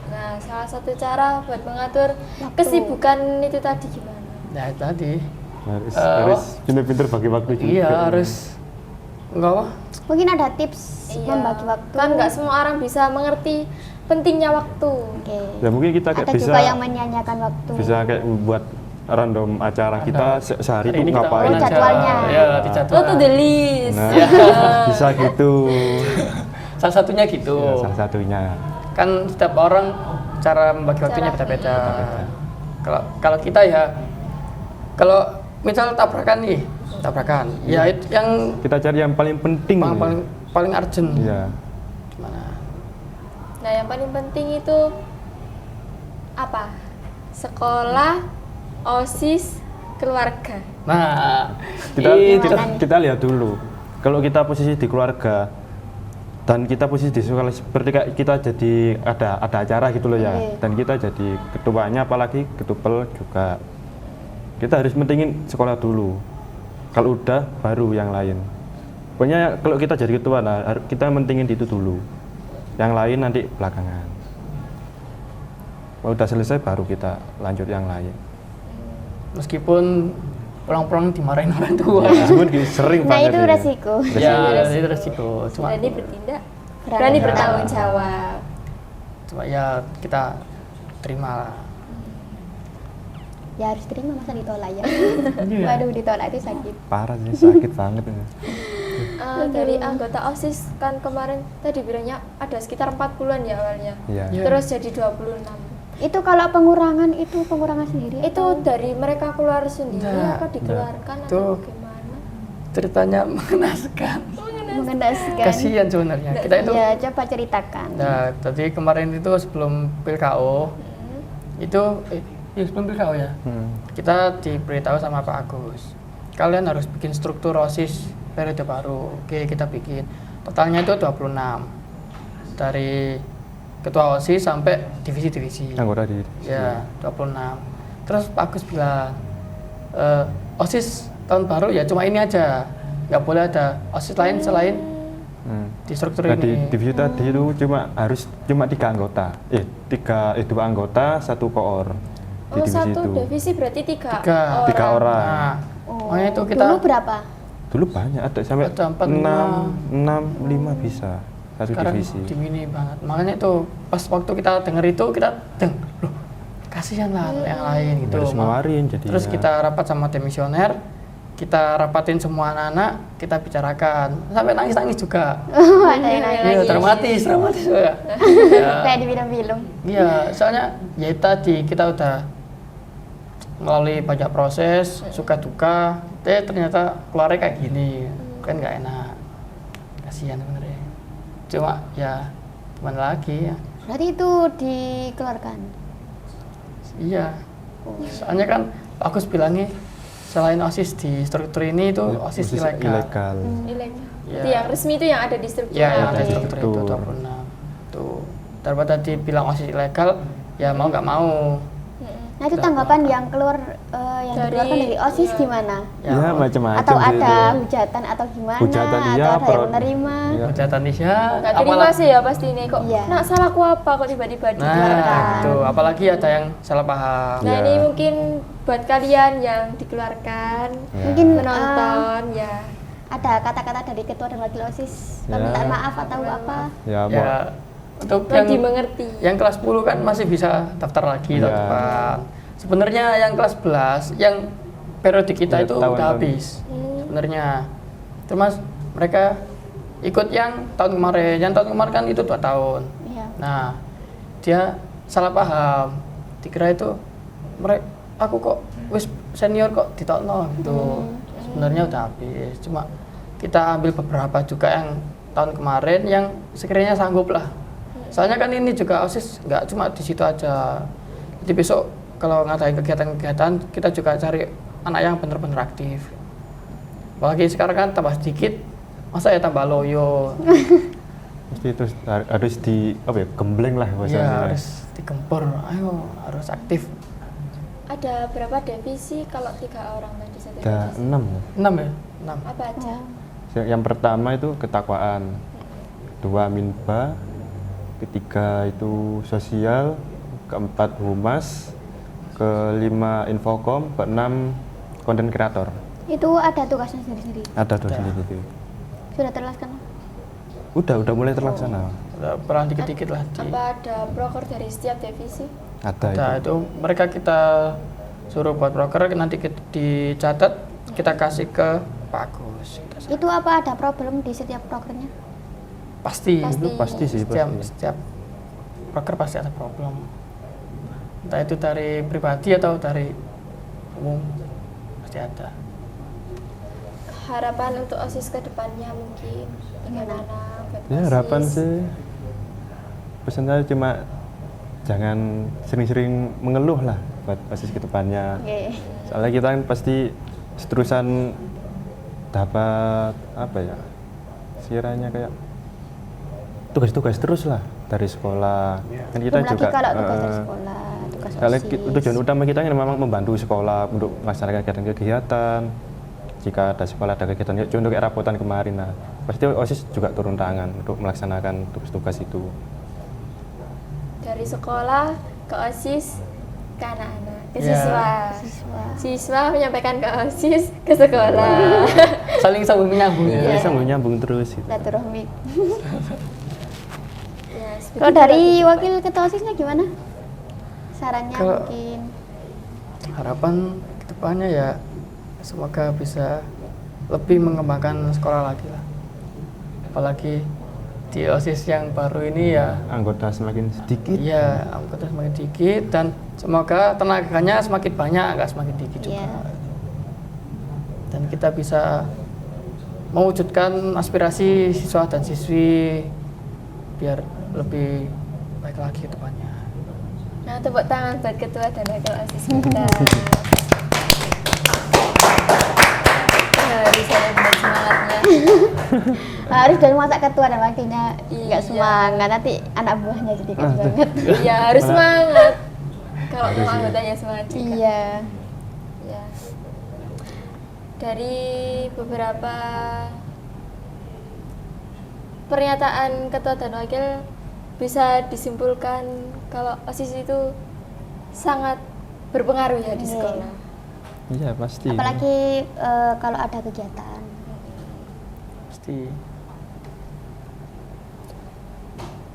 Nah, salah satu cara buat mengatur kesibukan itu tadi gimana? Ya itu tadi. Harus pinter-pinter bagi waktu juga. Iya harus enggak apa? Mungkin ada tips membagi waktu. Kan nggak semua orang bisa mengerti pentingnya waktu. Oke. Ya mungkin kita kayak Ada bisa juga yang menyanyiakan waktu. bisa kayak buat random acara kita sehari itu Hari ini kita ngapain. Oh, aja. jadwalnya. Ya di Oh, jadwal. to the list. Nah, Iya. bisa gitu. Salah satunya gitu. Ya, salah satunya. Kan setiap orang cara membagi waktunya beda-beda. Kalau kita ya kalau misal tabrakan nih, ya itu yang Kita cari yang paling penting. paling urgent. Iya. Gimana? Nah, yang paling penting itu apa? Sekolah, OSIS, keluarga. Nah, Kita lihat dulu. Kalau kita posisi di keluarga dan kita posisi di sekolah seperti kayak kita jadi ada acara gitu loh ya. Iya. Dan kita jadi ketuanya apalagi ketupel juga. Kita harus mentingin sekolah dulu. Kalau udah baru yang lain. Pokoknya kalau kita jadi ketua nah kita mentingin itu dulu. Yang lain nanti belakangan. Kalau udah selesai baru kita lanjut yang lain. meskipun pulang-pulang dimarahin orang tua. Meskipun sering Nah banget itu ya. resiko. Ya, itu resiko. Cuma Berani bertindak, Berani berani bertanggung bertanggung jawab. cuma ya kita terima lah. Ya harus terima masa ditolak ya. Iya. Waduh ditolak itu sakit. Parah sih, sakit banget ya. Dari anggota OSIS kan kemarin tadi bilangnya ada sekitar 40-an ya awalnya. Iya. Iya. Terus jadi 26. Itu kalau pengurangan itu pengurangan sendiri. Itu dari mereka keluar sendiri Enggak, apa dikeluarkan Tuh. atau bagaimana? Ceritanya mengenaskan. mengenaskan. Kasihan sebenarnya. Kita itu Ya coba ceritakan. Nah, tadi kemarin itu sebelum PKO itu sebelum PKO ya. Kita diberitahu sama Pak Agus. Kalian harus bikin struktur OSIS periode baru. Oke, kita bikin. Totalnya itu 26. dari ketua OSIS sampai divisi-divisi. Anggota di Ya, 26. Terus Pak Agus bilang, OSIS tahun baru ya cuma ini aja. Nggak boleh ada OSIS lain selain di struktur Nah, di ini. divisi tadi itu cuma 3 anggota. Dua anggota, 1 koor di Oh, divisi satu itu. divisi berarti tiga Tiga orang. Nah, Oh, makanya itu kita dulu berapa? Dulu banyak, ada sampai Ada 4, 6, 5 bisa satu sekarang divisi. dimini banget. Makanya itu pas waktu kita denger itu kita loh kasihan lah yang lain gitu. Harus ngeluarin jadi. Terus kita rapat sama demisioner, kita rapatin semua anak-anak, kita bicarakan sampai nangis-nangis juga. Ada yang lain Iya, lagi. dramatis juga. Ya. Kayak di film-film. Iya, soalnya ya tadi kita udah melalui banyak proses, suka duka, ternyata keluarnya kayak gini, kan nggak enak, kasihan sebenarnya. Cuma ya gimana lagi ya, Berarti itu dikeluarkan. iya. Soalnya kan Agus bilangnya selain OSIS di struktur ini itu OSIS ilegal. ilegal. ilegal. Ya. Itu yang resmi itu yang ada di struktur. Ya, yang ada Oke. di struktur itu 26. Tuh, daripada dibilang OSIS ilegal, ya mau nggak mau. Nah itu tanggapan yang keluar yang Dari- dikeluarkan dari OSIS iya. gimana? Ya, macam-macam Atau sih ada itu. hujatan atau gimana? Hujatan iya, atau ada yang pro- menerima? iya. Hujatan ya, Nggak terima sih ya pasti ini kok. Iya. Nak salahku apa kok tiba-tiba Nah, dikeluarkan. itu apalagi ada yang salah paham. Nah Iya. ini mungkin buat kalian yang dikeluarkan, Ya. Mungkin menonton ya. ada kata-kata dari ketua dan wakil OSIS, Ya. permintaan maaf atau apa? Ya, Ya, untuk Yang yang dimengerti. yang kelas 10 kan masih bisa daftar lagi tahun Iya. depan. Sebenarnya yang kelas 11 yang periode kita Ya, itu tahun- udah tahun. habis. Sebenarnya. Cuma mereka ikut yang tahun kemarin. Yang tahun kemarin kan itu 2 tahun. Iya. Nah, dia salah paham. Dikira itu aku kok wis senior kok ditokno gitu. Sebenarnya udah habis. Cuma kita ambil beberapa juga yang tahun kemarin yang sekiranya sanggup lah. Soalnya kan ini juga OSIS nggak cuma di situ aja. Jadi besok kalau ngadain kegiatan-kegiatan kita juga cari anak yang bener-bener aktif. Apalagi sekarang kan tambah sedikit, masa ya tambah loyo. Mesti terus harus gembleng lah Iya, bahasanya. harus digempur. Ayo, harus aktif. Ada berapa divisi kalau 3 orang tadi satu Ada divisi? 6. 6 ya? 6. Apa aja? Yang pertama itu ketakwaan, 2 minba, ketiga itu sosial, keempat humas, kelima infokom, keenam konten kreator. Itu ada tugasnya sendiri-sendiri. Ada dosen itu. Sudah terlaksana? Udah mulai terlaksana. Udah pernah dikit-dikit lah di. Apa ada proker dari setiap divisi? Ada Nah, itu. itu mereka kita suruh buat broker, nanti dicatat, kita kasih ke Pak Agus. Itu apa ada problem di setiap prokernya? Pasti. Itu pasti sih pasti. Setiap broker pasti ada problem. Entah itu dari pribadi atau dari umum, pasti ada. Harapan untuk OSIS ke depannya mungkin bagaimana? buat Ya OSIS? harapan sih pesan saya cuma jangan sering-sering mengeluh lah buat OSIS ke depannya. Oke. Soalnya kita kan pasti seterusan dapat apa ya? Sekiranya kayak tugas-tugas terus lah dari sekolah. Kan kita Belum juga lagi kalau tugas dari sekolah, tugas kalau OSIS. tujuan utama kita kan memang membantu sekolah untuk melaksanakan kegiatan-kegiatan. Jika ada sekolah ada kegiatan, contoh kayak rapotan kemarin, nah pasti OSIS juga turun tangan untuk melaksanakan tugas-tugas itu. Dari sekolah ke OSIS ke anak-anak, ke Ya. siswa. Siswa. Siswa menyampaikan ke OSIS ke sekolah. Saling sambung menyambung. Ya, Ya. sambung nyambung terus gitu. Silaturahmi. Ya, seperti Kalau itu dari lah. wakil ketua OSISnya gimana? Sarannya Kalau- mungkin. Harapan kedepannya ya semoga bisa lebih mengembangkan sekolah lagi lah. Apalagi di OSIS yang baru ini ya, Anggota semakin sedikit. iya anggota semakin dikit dan semoga tenaganya semakin banyak, nggak semakin dikit juga. Iya. Dan kita bisa mewujudkan aspirasi siswa dan siswi biar lebih baik lagi ke depannya. Nah, tepuk tangan buat ketua dan wakil OSIS kita. Ya, bisa lihat semangatnya. Harus dari masa ketua dan wakilnya nggak Iya. semangat, nanti anak buahnya jadi nggak semangat. Iya, harus semangat. Kalau mau anggotanya semangat juga. Iya. Ya. Dari beberapa pernyataan ketua dan wakil bisa disimpulkan kalau OSIS itu sangat berpengaruh ya di Iya. sekolah. Iya pasti. Apalagi kalau ada kegiatan. Pasti.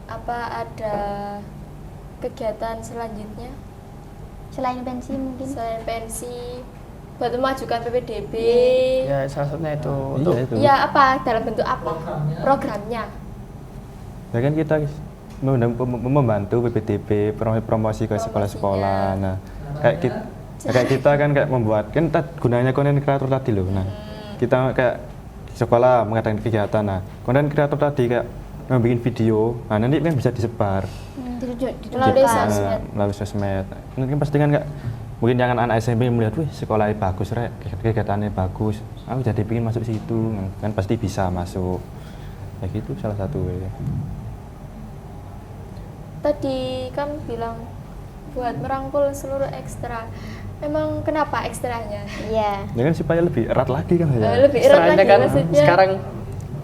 Apa ada kegiatan selanjutnya Selain pensi mungkin. selain pensi buat memajukan PPDB? Ya salah satunya itu Iya untuk itu. Ya apa dalam bentuk apa? Programnya. Ya kan kita membantu PPDB promosi ke sekolah-sekolah. Nah, kayak kita kan kayak membuat kan gunanya konten kreator tadi loh. Nah, kita kayak sekolah mengadakan kegiatan. Nah, konten kreator tadi kayak bikin video. Nah, nanti kan bisa disebar Melalui Ditunjukkan. sosmed. melalui sosmed. Mungkin pasti kan kayak mungkin jangan anak SMP melihat, wih sekolahnya bagus, rek, kegiatannya bagus. Aku jadi pengen masuk situ, kan pasti bisa masuk. Ya gitu salah satu. Tadi kamu bilang buat merangkul seluruh ekstra. Emang kenapa ekstranya? Iya. Ya kan supaya lebih erat lagi kan ya. Lebih erat istilahnya lagi kan maksudnya. sekarang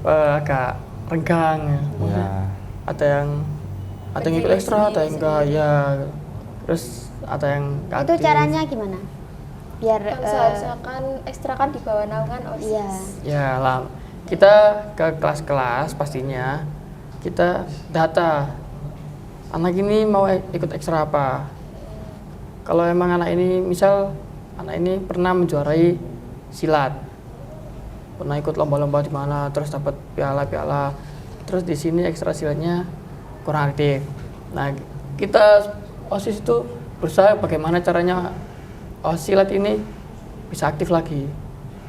agak renggang ya. Ya. Ada yang ikut Sendiri, ekstra, ada yang enggak ya. Terus ada yang nggak Itu aktif. caranya gimana? Biar Kan seharusnya kan ekstra kan di bawah naungan OSIS. iya. Ya lah, kita ke kelas-kelas pastinya kita data anak ini mau ikut ekstra apa. Kalau emang anak ini misal anak ini pernah menjuarai silat, pernah ikut lomba-lomba di mana, terus dapat piala-piala, terus di sini ekstra silatnya kurang aktif. Nah kita OSIS itu berusaha bagaimana caranya silat ini bisa aktif lagi.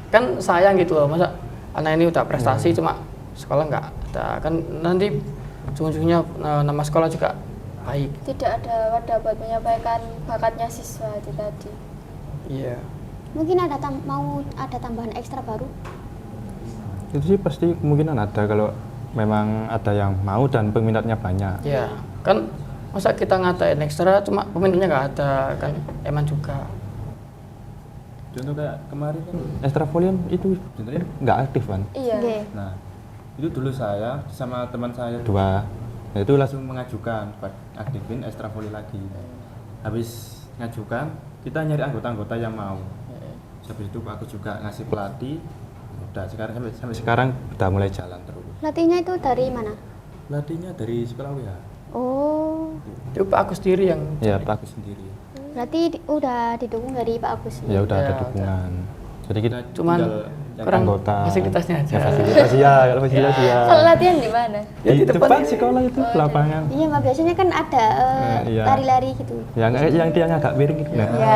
Kan sayang gitu loh, masa anak ini udah prestasi cuma sekolah nggak ada, kan nanti ujung-ujungnya nama sekolah juga baik. Tidak ada wadah buat menyampaikan bakatnya siswa itu tadi. Iya. Mungkin mau ada tambahan ekstra baru. Itu sih pasti kemungkinan ada kalau memang ada yang mau dan peminatnya banyak. Iya. Kan masa kita ngatain ekstra cuma peminatnya nggak ada, kan emang juga. Contoh kayak kemarin kan ekstra volume itu sebenarnya nggak aktif kan. Iya. Oke. Nah itu dulu saya sama teman saya dua, nah, itu langsung mengajukan buat aktifin ekstra volume lagi. Habis ngajukan kita nyari anggota-anggota yang mau. Habis itu aku juga ngasih pelatih. Udah sekarang sampai sekarang udah mulai jalan terus. Latihnya itu dari mana? Pelatihnya dari sekolah WH. Oh, Itu Pak Agus sendiri yang Ya Pak Agus sendiri. berarti udah didukung dari Pak Agus. Ya udah ada Ya, dukungan. Jadi kita Cuman tinggal cari kurang anggota. fasilitasnya aja. Ya, fasilitas ya, kalau fasilitas ya. Kalau latihan di mana? Ya, di depan sekolah itu lapangan. Iya, Mbak, biasanya kan ada Iya. lari-lari gitu. Yang tiangnya agak miring gitu. Nah. Ya.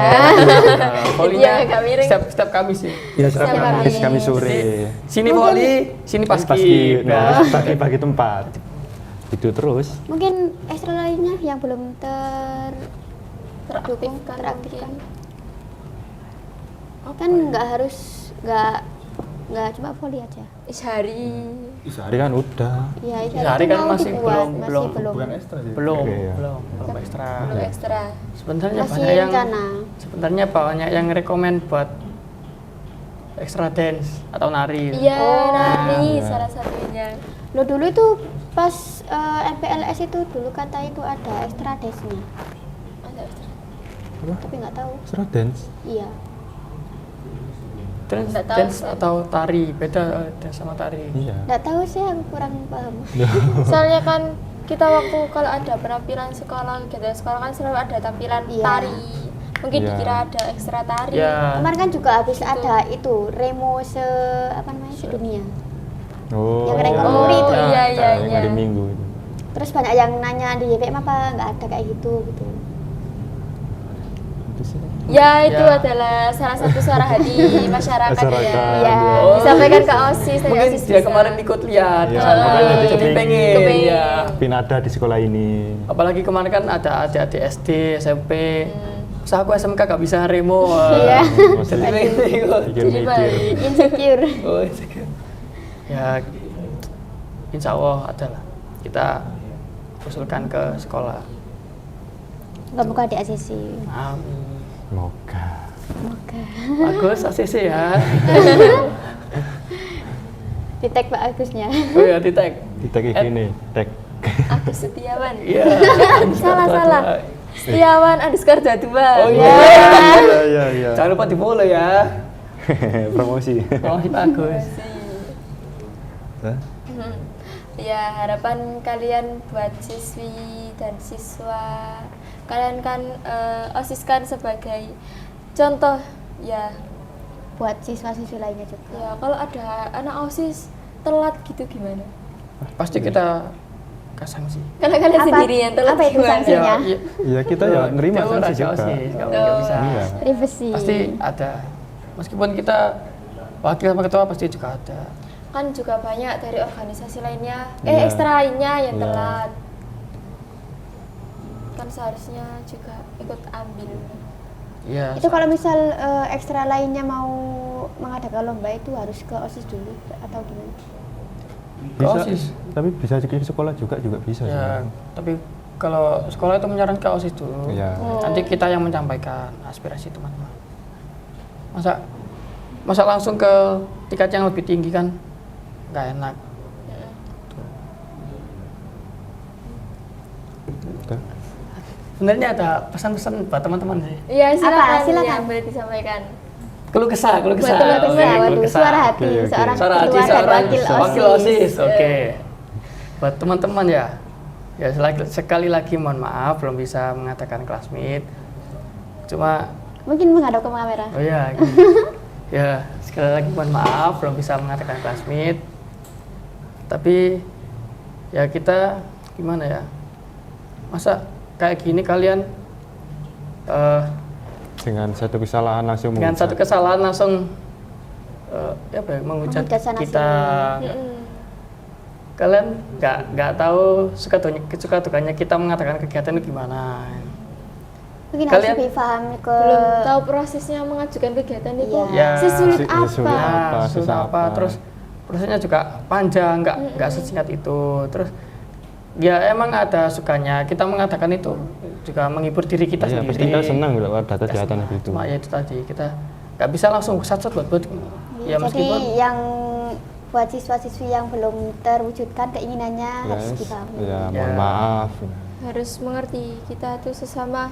volinya Iya, agak miring. setiap Kamis sih. Ya setiap Setiap Kamis, hari. Kamis sore. Sini voli, sini paski. Nah, bagi tempat. Itu terus. Mungkin ekstra lainnya yang belum Teraktifkan teraktifkan. mungkin. Kan nggak cuma voli aja. Sehari. Sehari kan udah. Iya, itu Sehari kan mau masih dibuat, belum. Bukan ekstra sih. Belum, Oke, ya. belum ekstra. Belum ekstra. Sebenarnya Masih banyak yang rencana. sebenarnya banyak yang rekomend buat ekstra dance atau nari. Iya, nari Iya. salah satunya. Lo dulu itu pas MPLS itu dulu kata itu ada ekstra dance-nya, Ada ekstra. tapi nggak tahu. Ekstra dance. Iya. Dance, Nggak tahu dance sih. atau tari beda dance sama tari. Iya. Nggak tahu sih, aku kurang paham. Soalnya kan kita waktu kalau ada penampilan sekolah, kegiatan sekolah kan selalu ada tampilan Iya. tari. Mungkin Iya. dikira ada ekstra tari. Ya. Kemarin kan juga habis ada itu Remo sedunia. Oh. Yang rekor iya. muri itu. Iya, iya, Yang iya. hari Minggu itu. Terus banyak yang nanya di YPM apa nggak ada kayak gitu. Itu sih. Ya, itu Ya. adalah salah satu suara hati masyarakat ya. Masyarakat, Ya, ya. disampaikan ke OSIS, dari Mungkin OSIS dia bisa. kemarin ikut lihat, Iya, makanya jadi jadi pengen. kepingin. Ya. Pinada di sekolah ini. Apalagi kemarin kan ada adik-adik SD, SMP. Masa aku SMK gak bisa remo. Iya. Jadi pengen ikut. Jadi Oh, Mikir-mikir. baik. Insecure. Oh, insecure. Ya, gitu. insya Allah adalah kita usulkan ke sekolah. Semoga di ACC. Amin. Semoga. Bagus ACC ya. Di tag Pak Agusnya. Oh ya di tag. Kita kayak gini, tag. Agus Setiawan. Iya. Salah. Setiawan _ 22. Oh Ya. Iya. Jangan lupa di follow ya. Promosi. Promosi bagus. Hah? Ya, harapan kalian buat siswi dan siswa, kalian kan OSIS kan sebagai contoh ya. Buat siswa-siswi lainnya juga. Ya, kalau ada anak OSIS telat gitu gimana? Pasti kita sanksi. Karena kalian sendiri yang telat apa itu gimana? sanksinya? Iya kita ya nerima sanksi juga. Nggak bisa. Iya. Privasi. Pasti ada. Meskipun kita wakil sama ketua pasti juga ada. Kan juga banyak dari organisasi lainnya, Iya. ekstra lainnya yang Iya. telat. Kan seharusnya juga ikut ambil. Iya. Itu kalau misal ekstra lainnya mau mengadakan lomba itu harus ke OSIS dulu atau gimana? Bisa, OSIS. tapi bisa di sekolah juga bisa. Ya, sih. tapi kalau sekolah itu menyarankan ke OSIS dulu. Iya. Nanti kita yang menyampaikan aspirasi teman-teman. Masa langsung ke tingkat yang lebih tinggi kan nggak enak. Tuh. Sebenarnya ada pesan-pesan buat teman-teman sih. Iya, silakan. Silakan. Yang boleh disampaikan. Keluh kesah. Buat Oke, teman-teman, keluh waduh, kesah. suara hati Oke. seorang Suara hati ketua dan seorang wakil OSIS. Oke. Iya. Buat teman-teman ya. Ya sekali lagi mohon maaf belum bisa mengatakan classmate. Cuma Mungkin menghadap ke kamera. oh ya. Ya, sekali lagi mohon maaf belum bisa mengatakan classmate. Tapi ya kita gimana ya? Masa kayak gini kalian Dengan satu kesalahan langsung dengan mengucap. satu kesalahan langsung menghujat Menghujat sana kita. Mm-mm. Kalian nggak tahu suka dukanya kita mengatakan kegiatan itu gimana. Mungkin Kalian- harus lebih paham ke Belum tahu prosesnya mengajukan kegiatan itu Iya. Ya. sesulit Sulit apa? apa, Susah susah apa, apa. terus prosesnya juga panjang, nggak sesingkat itu. Terus ya emang ada sukanya kita mengatakan itu juga menghibur diri kita Iya, sendiri. pasti kita senang kalau ada Kita kegiatan senang. itu. Cuma ya itu tadi kita nggak bisa langsung sat-sat buat ya Jadi meskipun yang buat siswa-siswi yang belum terwujudkan keinginannya harus dipahami. Ya, Ya. mohon maaf. Harus mengerti kita tuh sesama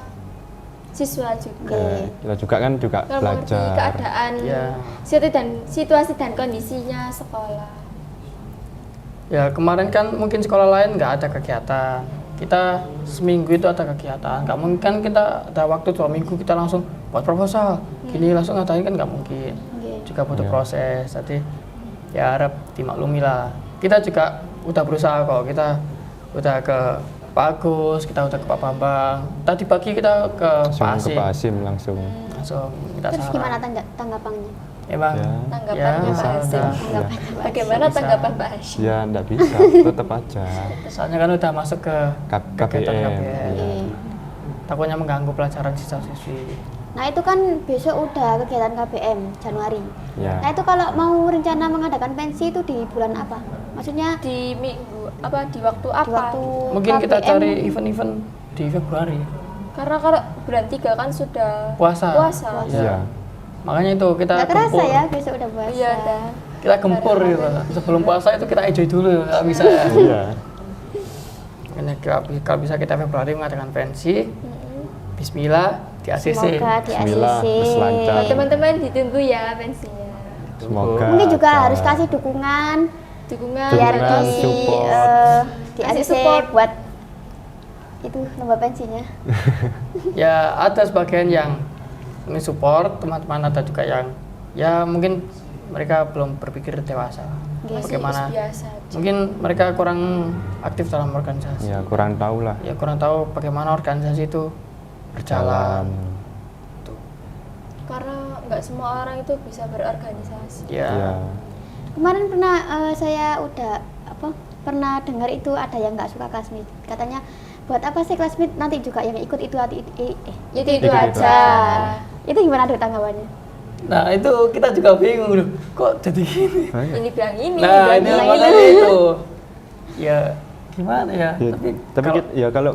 siswa juga. Ya, kita juga kan juga Kalau mengerti belajar. keadaan Ya. situasi dan kondisinya sekolah. ya kemarin kan mungkin sekolah lain nggak ada kegiatan. Kita seminggu itu ada kegiatan. Nggak mungkin kan kita ada waktu 2 minggu kita langsung buat proposal. Gini langsung ngatain kan nggak mungkin. Oke. Juga butuh Ya. proses. Jadi ya harap dimaklumi lah. Kita juga udah berusaha kok. Kita udah ke Pak Agus, kita udah ke Pak Bambang. Tadi pagi kita ke Langsung Pak ke Asim. Pak Asim langsung. Langsung minta Terus saran. gimana tanggapannya? Emang Ya. Tanggapannya Pak Asim. Ya. Bagaimana Bisa. tanggapan Pak Asyik? Ya, enggak bisa, tetap aja. Soalnya kan udah masuk ke kegiatan KPM. KPM. Iya. Takutnya mengganggu pelajaran siswa-siswi. Nah itu kan besok udah kegiatan KBM Januari. Ya. Nah itu kalau mau rencana mengadakan pensi itu di bulan apa? Maksudnya Di minggu apa di waktu apa? di waktu Mungkin kita KBM. cari event-event di Februari. Karena kalau bulan 3 kan sudah Puasa. Iya. Makanya itu kita Nggak kerasa gempur. ya besok udah puasa. Iya, dah. Kita gempur gitu. Sebelum puasa itu kita enjoy dulu kalau bisa. Iya. Ini kalau bisa kita Februari mengadakan pensi. Bismillah di ACC. Semoga di Bismillah, ACC. terus lancar. Buat teman-teman ditunggu ya pensinya. Semoga. Mungkin juga ada harus kasih dukungan Dukungan biar Dukungan, di support. di Kasih ACC support. buat itu lomba pensinya. Ya ada sebagian yang ini support, teman-teman ada juga yang ya mungkin mereka belum berpikir dewasa. masih Bagaimana? biasa aja. Mungkin mereka kurang aktif dalam organisasi. Ya, kurang tahu lah. Ya kurang tahu bagaimana organisasi itu berjalan. Karena nggak semua orang itu bisa berorganisasi. Ya. Ya. Kemarin pernah saya udah pernah dengar itu ada yang nggak suka classmate. Katanya buat apa sih classmate nanti juga yang ikut itu Itu Itu aja. itu gimana tuh tanggapannya? Nah itu kita juga bingung loh, kok jadi gini? Ini bilang ini, Nah bilang ini ini. makanya itu. ya gimana ya, Ya, tapi ya kalau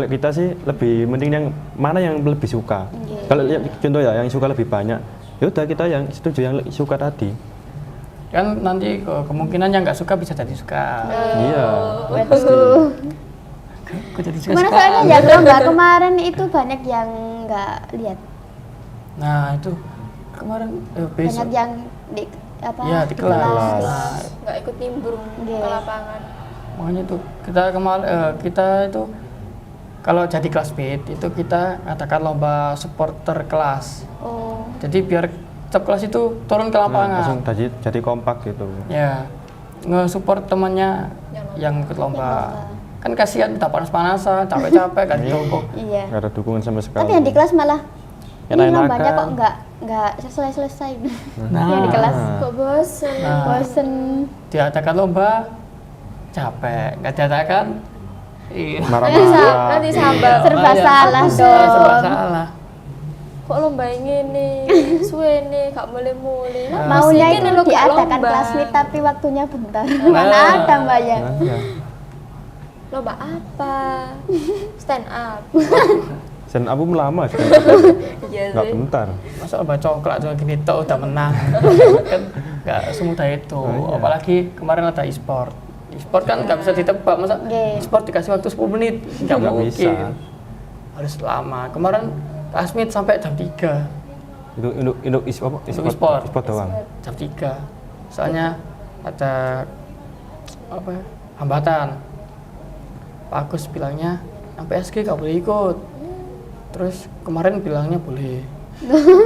kita sih lebih mending yang mana yang lebih suka. Kalau lihat contoh ya yang suka lebih banyak, ya udah kita yang setuju yang suka tadi. kan nanti kemungkinan yang nggak suka bisa jadi suka. Iya. Waduh. Kok jadi suka? Gimana soalnya ya lomba kemarin itu banyak yang nggak lihat, Nah itu kemarin besok. banyak yang di apa? Iya, di kelas. kelas. Nggak ikut nimbrung Iya. ke lapangan. Makanya itu kita kemarin kita itu kalau jadi classmate itu kita ngadakan lomba supporter kelas. Oh. Jadi biar setiap kelas itu turun ke Nah, langsung lapangan. jadi kompak gitu. Ya, nge-support temannya yang ikut lomba. Kan kasihan udah panas-panasan, capek-capek kan ditumpuk. Iya. Nggak ada dukungan sama sekali. Tapi yang di kelas malah ini Enak-enakan. lombanya kok nggak selesai. Nah, Yang di kelas Kok bosen? Nah. bosen. diadakan lomba capek, nggak diadakan iya. Marah-marah. Nanti sambal. Serba Iya. salah Iya, dong. serba salah. Kok lomba ini suwene gak mulai-mulai. Lah, Maunya mesti itu kan lo gak diadakan lomba. kelas meet tapi waktunya bentar. Nah. Mana ada mbak ya? Nah, ya. Lomba apa? Stand up. Sen aku lama sih. Iya Nggak sih. bentar. Masa lomba coklat cuma gini tuh udah menang. Kan nggak semudah itu. Oh, iya. Apalagi kemarin ada e-sport. E-sport kan nggak bisa ditebak, masa Iya. e-sport dikasih waktu 10 menit nggak Nggak mungkin. bisa. Harus lama. Kemarin classmate sampai jam 3. Untuk e-sport. e-sport doang. Jam 3. Soalnya ada apa ya, hambatan. Pak Agus bilangnya sampai SG nggak boleh ikut. Terus kemarin bilangnya boleh.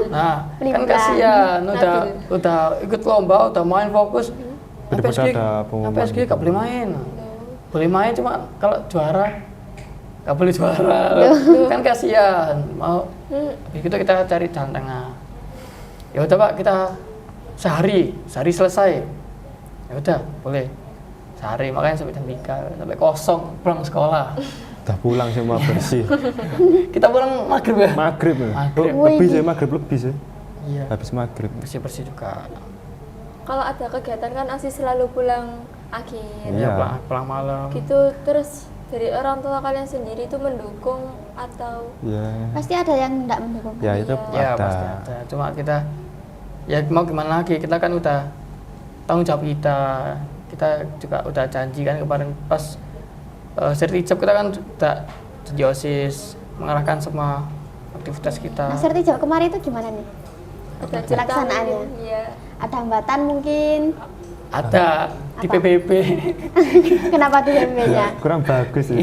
Nah, kan Liburan. kasihan udah ikut lomba, udah main fokus. Daripada SG, ada pengumuman SG gitu. nggak boleh main. Boleh main cuma kalau juara nggak boleh juara. Kan kasihan. Mau habis itu kita cari jalan tengah. Ya udah Pak, kita sehari selesai. Ya udah, boleh. Sehari, makanya sampai jam 3, sampai kosong pulang sekolah. Udah pulang semua bersih. Kita pulang maghrib ya? Maghrib. Maghrib. Oh, lebih sih maghrib lebih sih. Iya. Habis maghrib. Bersih-bersih juga. Kalau ada kegiatan kan Asi selalu pulang akhir. Iya. Ya, pulang malam. Gitu terus dari orang tua kalian sendiri itu mendukung atau Ya. Pasti ada yang nggak mendukung. Ya itu Ya ada. pasti ada. Cuma kita ya mau gimana lagi? Kita kan udah tanggung jawab kita. Kita juga udah janji kan kemarin pas sertijab kita kan udah jadi OSIS mengarahkan semua aktivitas kita. Nah, sertijab kemarin itu gimana nih? ada cerita Pelaksanaannya. mungkin? Iya. Ada hambatan mungkin? Ada di Apa? PBB. Kenapa di MB-nya? Kurang bagus sih.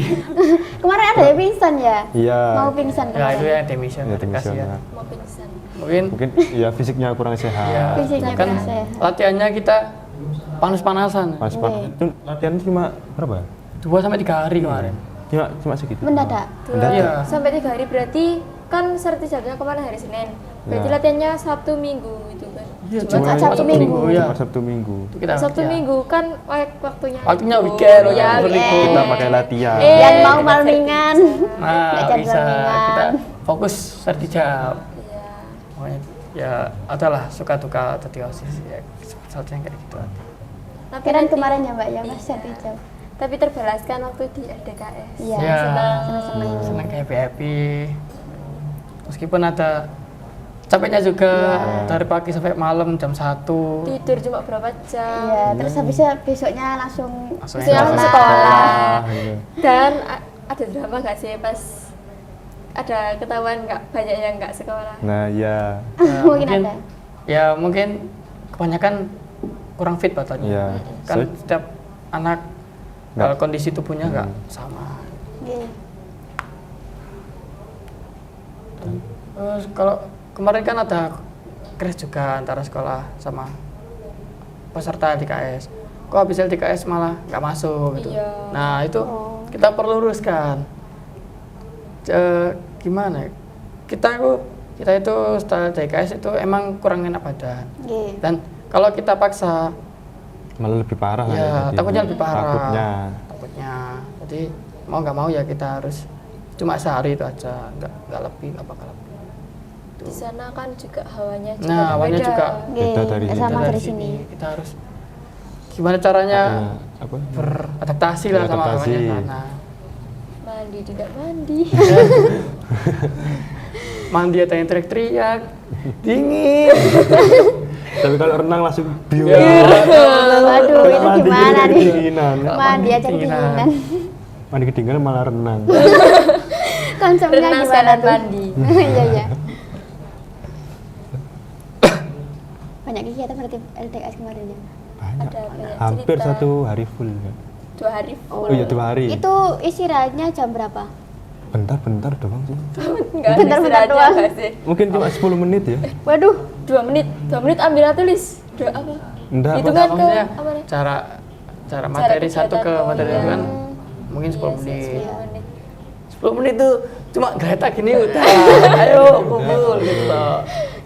Kemarin ada yang pingsan ya? Iya. Mau pingsan Ya itu kemarin. yang demission. Ya, Kasihan. demission, ya. Mau pingsan. Mungkin Mungkin ya fisiknya kurang sehat. ya, Fisiknya kan kurang sehat. latihannya kita panas-panasan. Pas Oke. itu latihan cuma berapa? 2 sampai 3 hari kemarin. Cuma segitu. Mendadak. Mendadak. Iya. Sampai 3 hari berarti kan sertijabnya kemarin hari Senin. Berarti Ya. latihannya Sabtu Minggu gitu kan. Iya, Cuma Sabtu Minggu. Ya. Cuma Sabtu Minggu. Itu kita Sabtu latihan. Minggu kan waktunya Waktunya libur. weekend, Ya, waktunya weekend. berlibur. Kita pakai latihan. Yang mau kita malmingan. Nah, Belajar bisa malmingan. kita fokus sertijab. Iya. Pokoknya ya adalah suka duka jadi OSIS ya sesuatu yang kayak gitu. Tapi Keren nanti- kemarin ya mbak ya mas Iya. sertijab. Tapi terbalaskan waktu di RDKS. Iya. Ya, seneng-seneng. seneng happy. Meskipun ada capeknya juga dari pagi sampai malam jam 1. Tidur cuma berapa jam. Iya. Terus habisnya besoknya langsung Langsung Langsung sekolah. sekolah. Gitu. Dan ada drama nggak sih pas ada ketahuan nggak banyak yang nggak sekolah? Nah, ya. Ya, Mungkin ada. Ya mungkin kebanyakan kurang fit badannya. Iya. Kan So- setiap anak Nggak. kondisi tubuhnya nggak sama. Iya. Terus kalau kemarin kan ada crash juga antara sekolah sama peserta LDKS. Kok habis LDKS malah nggak masuk gitu. Iya. Nah itu Oh. kita perlu luruskan. Gimana? ya? Kita itu setelah LDKS itu emang kurang enak badan. Iya. Dan kalau kita paksa, Malah lebih parah lah ya jadi. takutnya lebih parah. Takutnya. Jadi mau nggak mau ya kita harus cuma sehari itu aja, nggak lebih, nggak bakal lebih. Di sana kan juga hawanya juga Nah, hawanya berbeda. juga Beda dari Iya. Sama Kita dari sini. kita harus gimana caranya beradaptasi lah sama Beradaptasi. namanya sana. Mandi tidak mandi. Mandi ada yang teriak-teriak, dingin. Tapi kalau renang langsung biu. Waduh, itu Mandi gimana nih? kedinginan. Mandi aja Kedinginan. kedinginan. Mandi kedinginan malah renang. Konsepnya Renang gimana sekalian tuh? mandi. Iya, iya. Banyak kegiatan berarti LDKS kemarin ya? Banyak. Ada banyak Hampir cerita. 1 hari full. Ya. 2 hari full. Oh iya 2 hari. Itu istirahatnya jam berapa? Bentar doang sih. Enggak ada Bentar-bentar istirahatnya doang. nggak sih? Mungkin cuma 10 menit ya. Waduh, 2 menit. 2 menit ambil tulis. Apa? Enggak, Itu Mas. kan ke Maksudnya apa nih? cara materi satu ke kegiatan. materi Oh, lain iya. kan mungkin 10 Iya sih, menit. 10 menit. 10 menit tuh cuma geletak gini udah. Ayo kumpul gitu loh.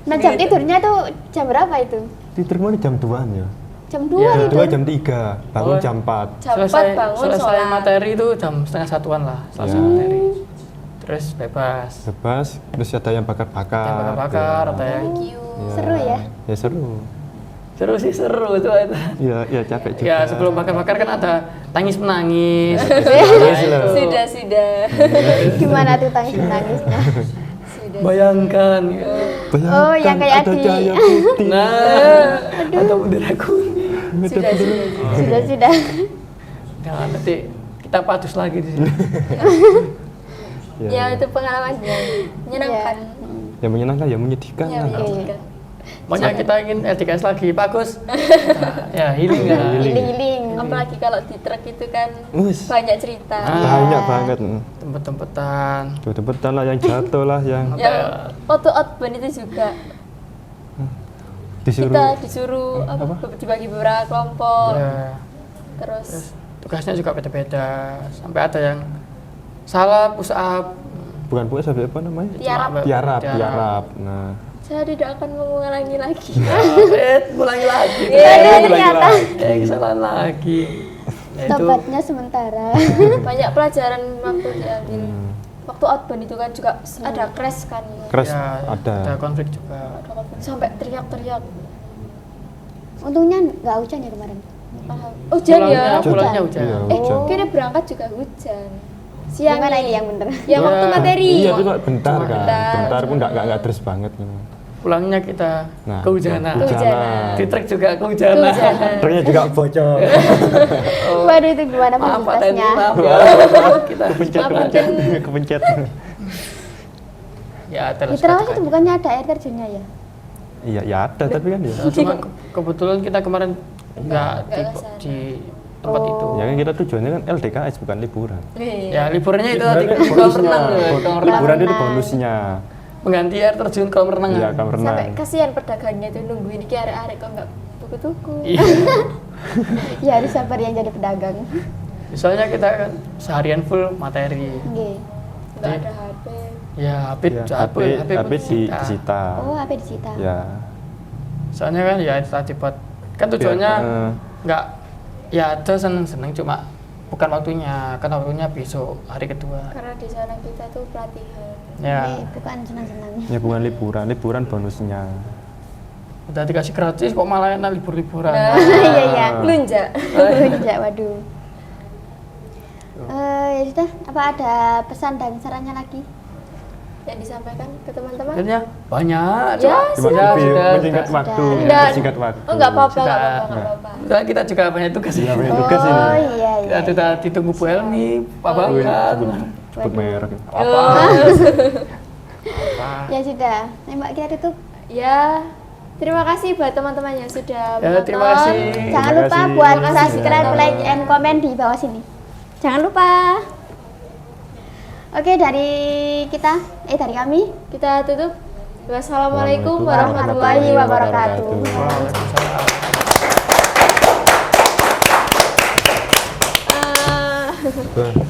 nah jam tidurnya tuh jam berapa itu? Tidur mana jam 2-an ya? Jam 2 Iya, Jam itu? 2 jam 3, bangun Oh. jam 4. Jam 4 bangun selesai sholat. materi itu jam setengah satuan lah selesai Ya. materi. Terus bebas. Bebas, terus ada yang bakar-bakar. Ada yang bakar, Ya. ada yang Seru ya? Ya seru. seru sih seru itu. Ya capek juga. Ya sebelum bakar-bakar kan ada tangis menangis. Nangis lah. Sudah. Gimana tuh tangis nangisnya? Sudah. Bayangkan. Ya. Bayangkan Oh, yang kayak ada di- cahaya putih. Nah, atau bendera kuning. Sudah. Nah, nanti kita padus lagi di sini. Ya itu pengalaman yang menyenangkan. Yang menyenangkan, yang menyedihkan Ya, kan. menyenangkan. Makanya kita ingin LDKS lagi, bagus. Nah, ya healing ya. Healing. Apalagi kalau di truk itu kan Wis. banyak cerita. Banyak banget. Tempat-tempatan. Tempat-tempat lah yang jatuh lah, yang Yang waktu outbound itu juga disuruh. kita disuruh dibagi beberapa kelompok. Ya. Terus Tugasnya juga beda-beda. Sampai ada yang salah push up. Bukan puas apa namanya? tiarap. Tiarap. Nah, Saya tidak akan mengulangi lagi. Ulangi lagi. Ternyata Kesalahan lagi. Ya, itu tobatnya sementara. Banyak pelajaran waktu diambil. Waktu outbound itu kan juga ada crash kan. keras ya, ada. konflik juga. Sampai teriak-teriak. Untungnya nggak hujan ya kemarin. Hujan ya. Pulangnya hujan. Iya, Eh, hujan. kira berangkat juga hujan. Siang Gimana nih. ini yang bener? Yang Ya, waktu materi. Iya, cuma bentar Cuma kan. bentar. Bentar pun enggak terus banget gitu. Pulangnya kita Nah, kehujanan. Kehujanan. Di truk juga kehujanan. Kehujanan. Truknya juga bocor. Waduh itu gimana Maaf Pak Teni, fasilitasnya? maaf ya. Kita Kepencet. ya terus. Di Trawas itu bukannya ada air terjunnya ya? Iya, ya ada tapi kan ya. Cuma kebetulan kita kemarin nggak Nggak kesana. di tempat itu. Ya kan kita tujuannya kan LDKS bukan liburan. Ya liburnya itu tadi kolam Bonusnya. renang ya, kolam renang. Liburan itu bonusnya. Mengganti air terjun kolam renang. Iya, kolam renang. Sampai kasihan pedagangnya itu nungguin iki arek-arek kok nggak tuku-tuku. Iya. Ya harus sabar yang jadi pedagang. Soalnya kita kan seharian full materi. Nggih. Nggak ada HP. Ya, HP Ya, HP disita. Oh, HP disita. Ya. Soalnya kan ya itu tadi buat kan tujuannya Ya, nggak ya ada seneng-seneng cuma bukan waktunya, kan waktunya besok hari kedua. Karena di sana kita tuh pelatihan. Ya, Bukan senang-senang. Ya bukan liburan bonusnya. udah dikasih gratis kok malah enak libur-liburan. Nah, Iya, iya. Lunjak. Lunjak, waduh. Ya sudah, apa ada pesan dan sarannya lagi? Yang disampaikan ke teman-teman. Akhirnya banyak. Ya, Cuma sudah, lebih sudah, menyingkat sudah. waktu, Nggak. menyingkat waktu. Oh, nggak apa-apa, Sudah. nggak apa-apa. Soalnya kita juga banyak tugas Iya, ya. banyak tugas ini. Oh iya iya. Kita sudah ditunggu Bu Elmi, Pak Oh, iya. Bangkat. Sebut merek. Apa? Ya sudah, Mbak kita tutup. Ya, terima kasih buat teman-teman yang sudah Ya, menonton. terima kasih. Jangan Terima lupa kasih. buat Terima kasih. subscribe, like, and comment di bawah sini. Jangan lupa. Oke, dari kami. Kita tutup. Wassalamualaikum Waalaikumsalam warahmatullahi wabarakatuh. Waalaikumsalam. Ah. Wah.